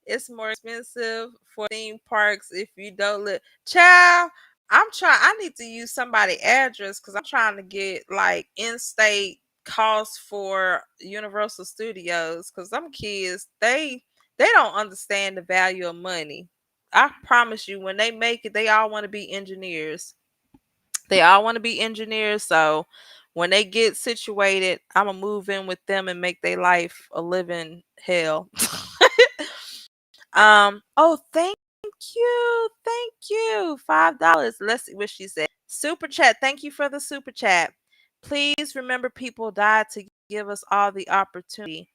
It's more expensive for theme parks if you don't live. Child, I need to use somebody's address because I'm trying to get like in-state costs for Universal Studios because some kids they don't understand the value of money. I promise you, when they make it, they all want to be engineers. They all want to be engineers. So when they get situated, I'm gonna move in with them and make their life a living hell. Oh, thank you. $5. Let's see what she said. Super chat. Thank you for the super chat. Please remember people died to give us all the opportunity.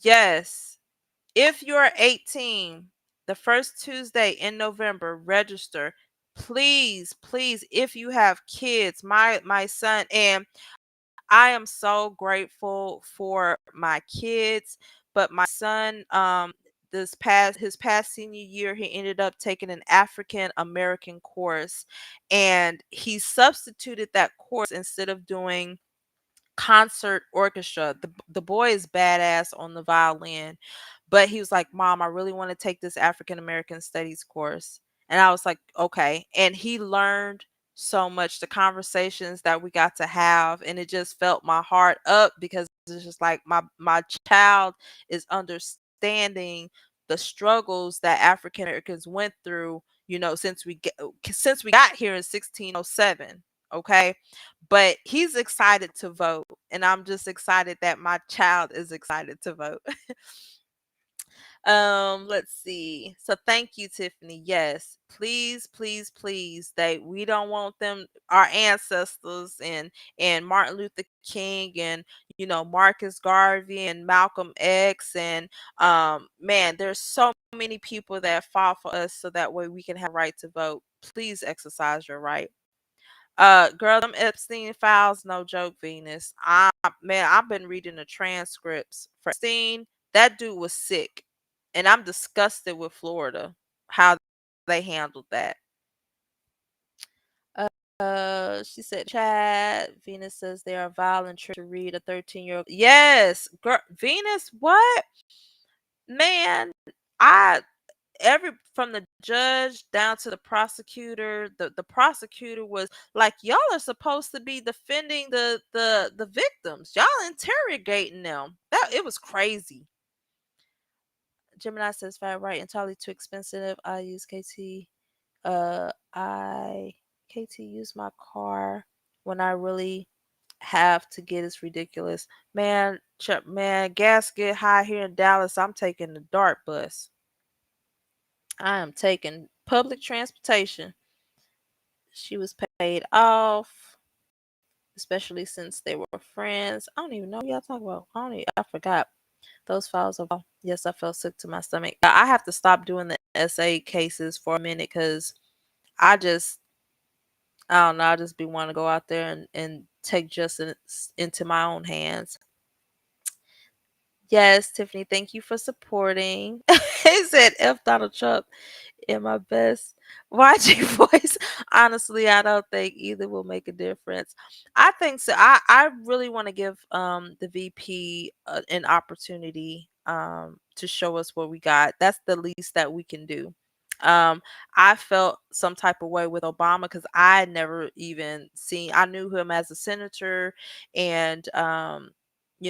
Yes. If you're 18, the first Tuesday in November, register. Please, if you have kids, my son, and I am so grateful for my kids, but my son, his past senior year, he ended up taking an African American course, and he substituted that course instead of doing concert orchestra. The boy is badass on the violin, but he was like, "Mom, I really want to take this African American studies course." And I was like, "Okay." And he learned so much, the conversations that we got to have, and it just felt my heart up because it's just like my child is understanding the struggles that African Americans went through, since we got here in 1607, okay? But he's excited to vote, and I'm just excited that my child is excited to vote. Let's see. So thank you, Tiffany. Yes, please. We don't want them, our ancestors and Martin Luther King and Marcus Garvey and Malcolm X and man, there's so many people that fought for us so that way we can have a right to vote. Please exercise your right. Girl, them Epstein files, no joke, Venus. I've been reading the transcripts for Epstein. That dude was sick, and I'm disgusted with Florida how they handled that. She said, chat. Venus says they are vile and to read a 13-year-old. Yes, girl, Venus, what? Man, I every from the judge down to the prosecutor, the prosecutor was like, y'all are supposed to be defending the victims. Y'all interrogating them. That it was crazy. Gemini says, fat right, entirely too expensive. I use KT. I KT use my car when I really have to get. It's ridiculous. Man, man, gas get high here in Dallas. I'm taking the DART bus. I am taking public transportation. She was paid off, especially since they were friends. I don't even know what y'all talking about. I forgot. Those files are. Yes, I felt sick to my stomach. I have to stop doing the essay cases for a minute because I just, I don't know. I just be wanting to go out there and take justice into my own hands. Yes, Tiffany, thank you for supporting. He said F Donald Trump in my best YG voice. Honestly, I don't think either will make a difference. I think so. I really want to give the VP an opportunity to show us what we got. That's the least that we can do. Um, I felt some type of way with Obama because I never even seen. I knew him as a senator and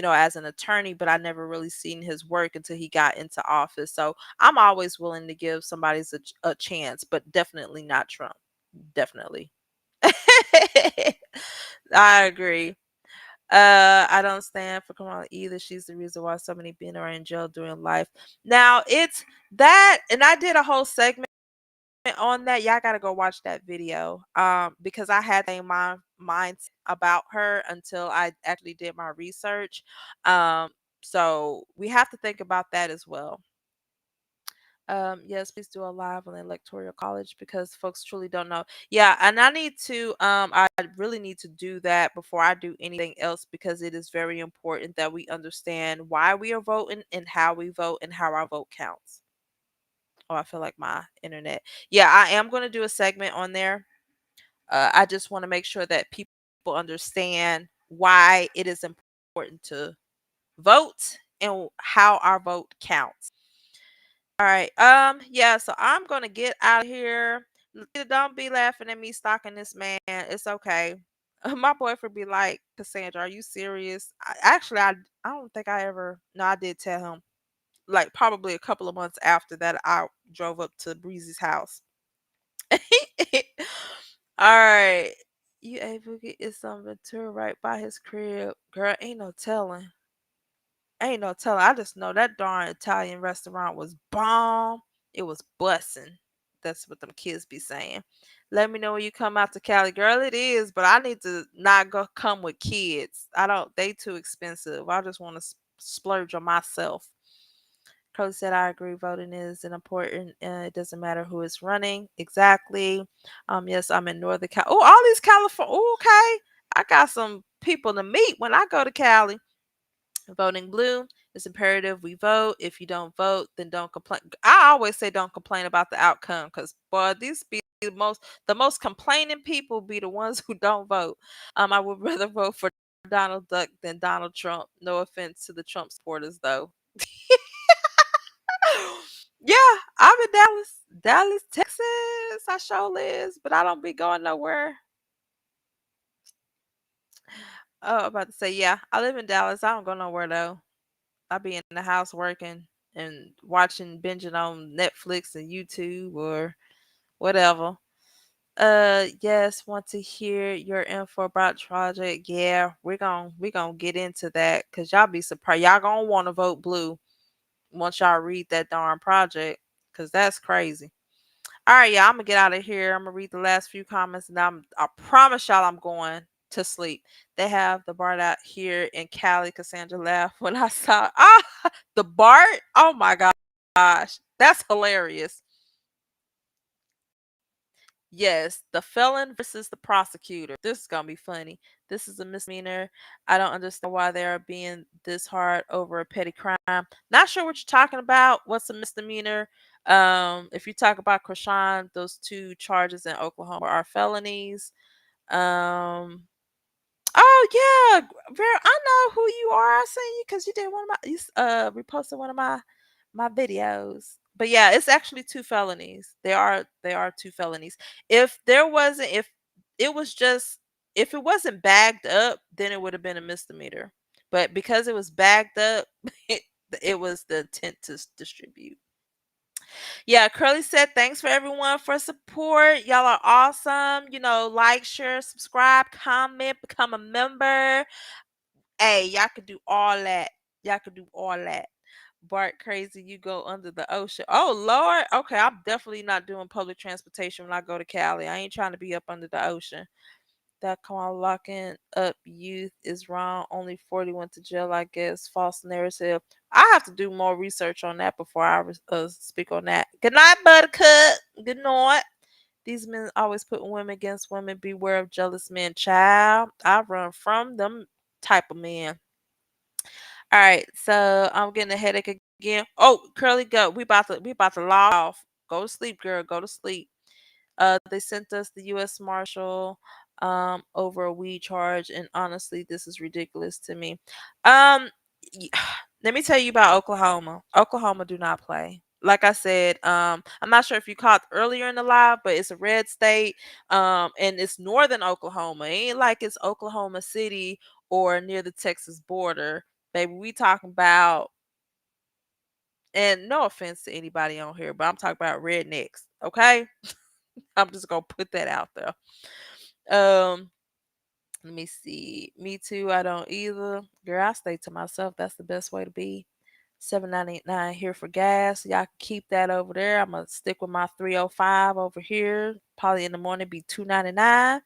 as an attorney, but I never really seen his work until he got into office. So I'm always willing to give somebody a chance, but definitely not Trump. Definitely. I agree. I don't stand for Kamala either. She's the reason why so many men are in jail during life. Now it's that, and I did a whole segment on that. Y'all gotta go watch that video. Because I had a mind about her until I actually did my research. So we have to think about that as well. Yes, please do a live on the electoral college because folks truly don't know. Yeah, and I need to I really need to do that before I do anything else because it is very important that we understand why we are voting and how we vote and how our vote counts. Oh, I feel like my internet. Yeah, I am going to do a segment on there. I just want to make sure that people understand why it is important to vote and how our vote counts. All right. Yeah, so I'm gonna get out of here. Don't be laughing at me stalking this man. It's okay. My boyfriend be like, Cassandra, are you serious? I don't think I ever. No, I did tell him. Like probably a couple of months after that, I drove up to Breezy's house. All right. You able to get some Ventura right by his crib. Girl, ain't no telling. Ain't no telling. I just know that darn Italian restaurant was bomb. It was bussin'. That's what them kids be saying. Let me know when you come out to Cali. Girl, it is, but I need to not go come with kids. I don't, they too expensive. I just want to splurge on myself. Cody said, I agree. Voting is an important. It doesn't matter who is running. Exactly. Yes, I'm in Northern Cali. Oh, all these California. Okay. I got some people to meet when I go to Cali. Voting blue is imperative. We vote. If you don't vote, then don't complain. I always say don't complain about the outcome because boy, these be the most complaining people be the ones who don't vote. I would rather vote for Donald Duck than Donald Trump. No offense to the Trump supporters though. Yeah, I'm in Dallas, Texas. I sure is, but I don't be going nowhere. Oh, I'm about to say, yeah, I live in Dallas. I don't go nowhere though. I be in the house working and watching, binging on Netflix and YouTube or whatever. Yes, want to hear your info about project. Yeah, we gonna get into that because y'all be surprised. Y'all gonna want to vote blue once y'all read that darn project because that's crazy. All right, yeah, I'm gonna get out of here. I'm gonna read the last few comments, and I promise y'all I'm going to sleep. They have the BART out here in Cali. Cassandra laughed when I saw the BART. Oh my gosh, that's hilarious. Yes, the felon versus the prosecutor. This is gonna be funny. This is a misdemeanor. I don't understand why they are being this hard over a petty crime. Not sure what you're talking about. What's a misdemeanor? If you talk about Chrisean, those two charges in Oklahoma are felonies. Um, oh yeah, girl, I know who you are. I seen you because you did one of my reposted one of my videos. But yeah, it's actually two felonies. They are two felonies. If there wasn't if it was just if it wasn't bagged up, then it would have been a misdemeanor. But because it was bagged up, it was the intent to distribute. Yeah, Curly said, thanks for everyone for support. Y'all are awesome. Like, share, subscribe, comment, become a member. Hey, y'all could do all that. Y'all could do all that. Bart crazy, you go under the ocean. Oh Lord. Okay, I'm definitely not doing public transportation when I go to Cali. I ain't trying to be up under the ocean. That come on locking up youth is wrong. Only 40 went to jail, I guess. False narrative. I have to do more research on that before I speak on that. Good night, Buttercup. Good night. These men always put women against women. Beware of jealous men, child. I run from them type of men. All right, so I'm getting a headache again. Oh, Curly, go. We about to log off. Go to sleep, girl. Go to sleep. They sent us the U.S. Marshal over a weed charge, and honestly, this is ridiculous to me. Um, y- Let me tell you about Oklahoma. Oklahoma do not play. Like I said, I'm not sure if you caught earlier in the live, but it's a red state, and it's northern Oklahoma. It ain't like it's Oklahoma City or near the Texas border, baby. We talking about, and no offense to anybody on here, but I'm talking about rednecks. Okay, I'm just gonna put that out there. Um, Let me see. Me too. I don't either. Girl, I stay to myself. That's the best way to be. 7.99 here for gas. Y'all can keep that over there. I'm gonna stick with my 305 over here. Probably in the morning be 2.99.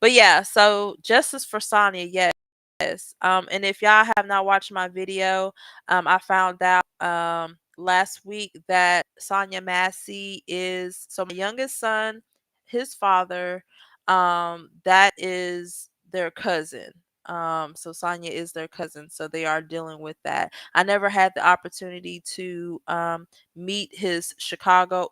But yeah, so justice for Sonya, yes. And if y'all have not watched my video, I found out last week that Sonya Massey is so my youngest son, his father, that is their cousin. So Sonya is their cousin, so they are dealing with that. I never had the opportunity to meet his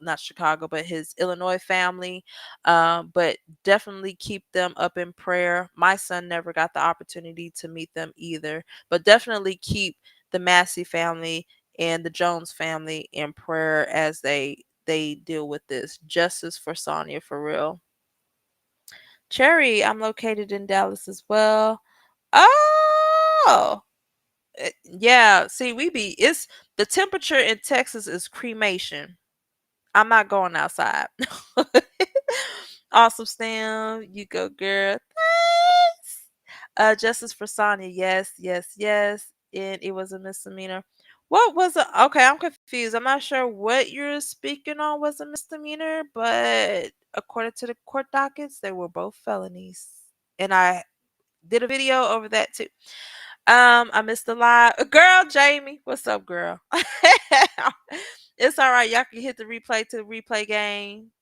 not Chicago, but his Illinois family. But definitely keep them up in prayer. My son never got the opportunity to meet them either, but definitely keep the Massey family and the Jones family in prayer as they deal with this. Justice for Sonya, for real. Cherry, I'm located in Dallas as well. Oh, yeah. See, it's the temperature in Texas is cremation. I'm not going outside. Awesome, Stam. You go, girl. Thanks. Justice for Sonya. Yes, yes, yes. And it was a misdemeanor. What was it? Okay, I'm confused. I'm not sure what you're speaking on was a misdemeanor, but according to the court dockets, they were both felonies. And I did a video over that too. I missed the live. Girl, Jamie, what's up, girl? It's all right. Y'all can hit the replay to the replay game.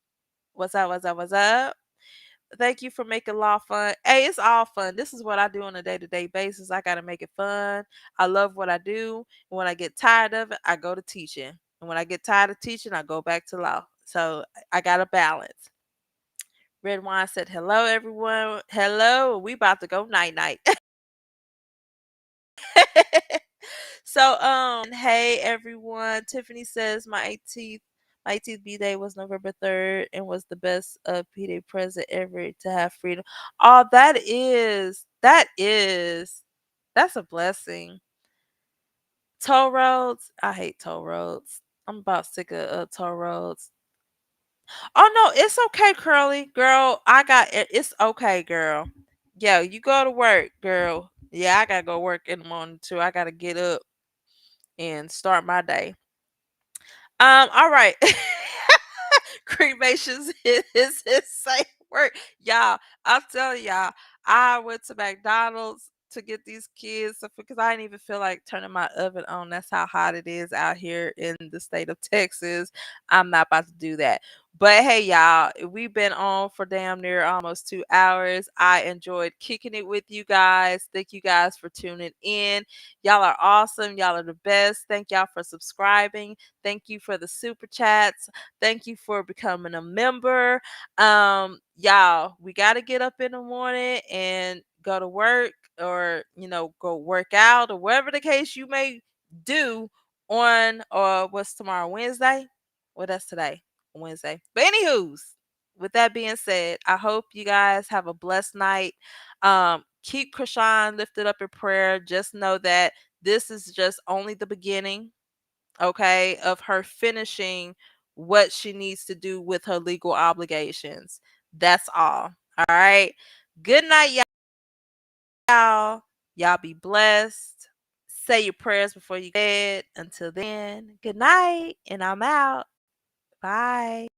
What's up? What's up? What's up? Thank you for making law fun. Hey, it's all fun. This is what I do on a day-to-day basis. I gotta make it fun. I love what I do. When I get tired of it, I go to teaching. And when I get tired of teaching, I go back to law. So I got a balance. Red Wine said, hello, everyone. Hello. We about to go night-night. So, hey everyone. Tiffany says my 18th B-Day was November 3rd and was the best P-Day present ever to have freedom. Oh, that's a blessing. Toll roads. I hate toll roads. I'm about sick of toll roads. Oh no, it's okay, Curly. Girl, I got it. It's okay, girl. Yo, you go to work, girl. Yeah, I gotta go work in the morning too. I gotta get up and start my day. All right. Cremations is his safe word. Y'all, I'm telling y'all, I went to McDonald's to get these kids because I didn't even feel like turning my oven on. That's how hot it is out here in the state of Texas. I'm not about to do that. But hey, y'all, we've been on for damn near almost 2 hours. I enjoyed kicking it with you guys. Thank you guys for tuning in. Y'all are awesome. Y'all are the best. Thank y'all for subscribing. Thank you for the super chats. Thank you for becoming a member. Y'all, we got to get up in the morning and go to work, or go work out, or whatever the case you may do on, or what's tomorrow, Wednesday? What that's today? Wednesday. But anywho's, with that being said, I hope you guys have a blessed night. Keep Chrisean lifted up in prayer. Just know that this is just only the beginning, okay, of her finishing what she needs to do with her legal obligations. That's all. All right. Good night, y'all. Y'all be blessed. Say your prayers before you go to bed. Until then, good night, and I'm out. Bye.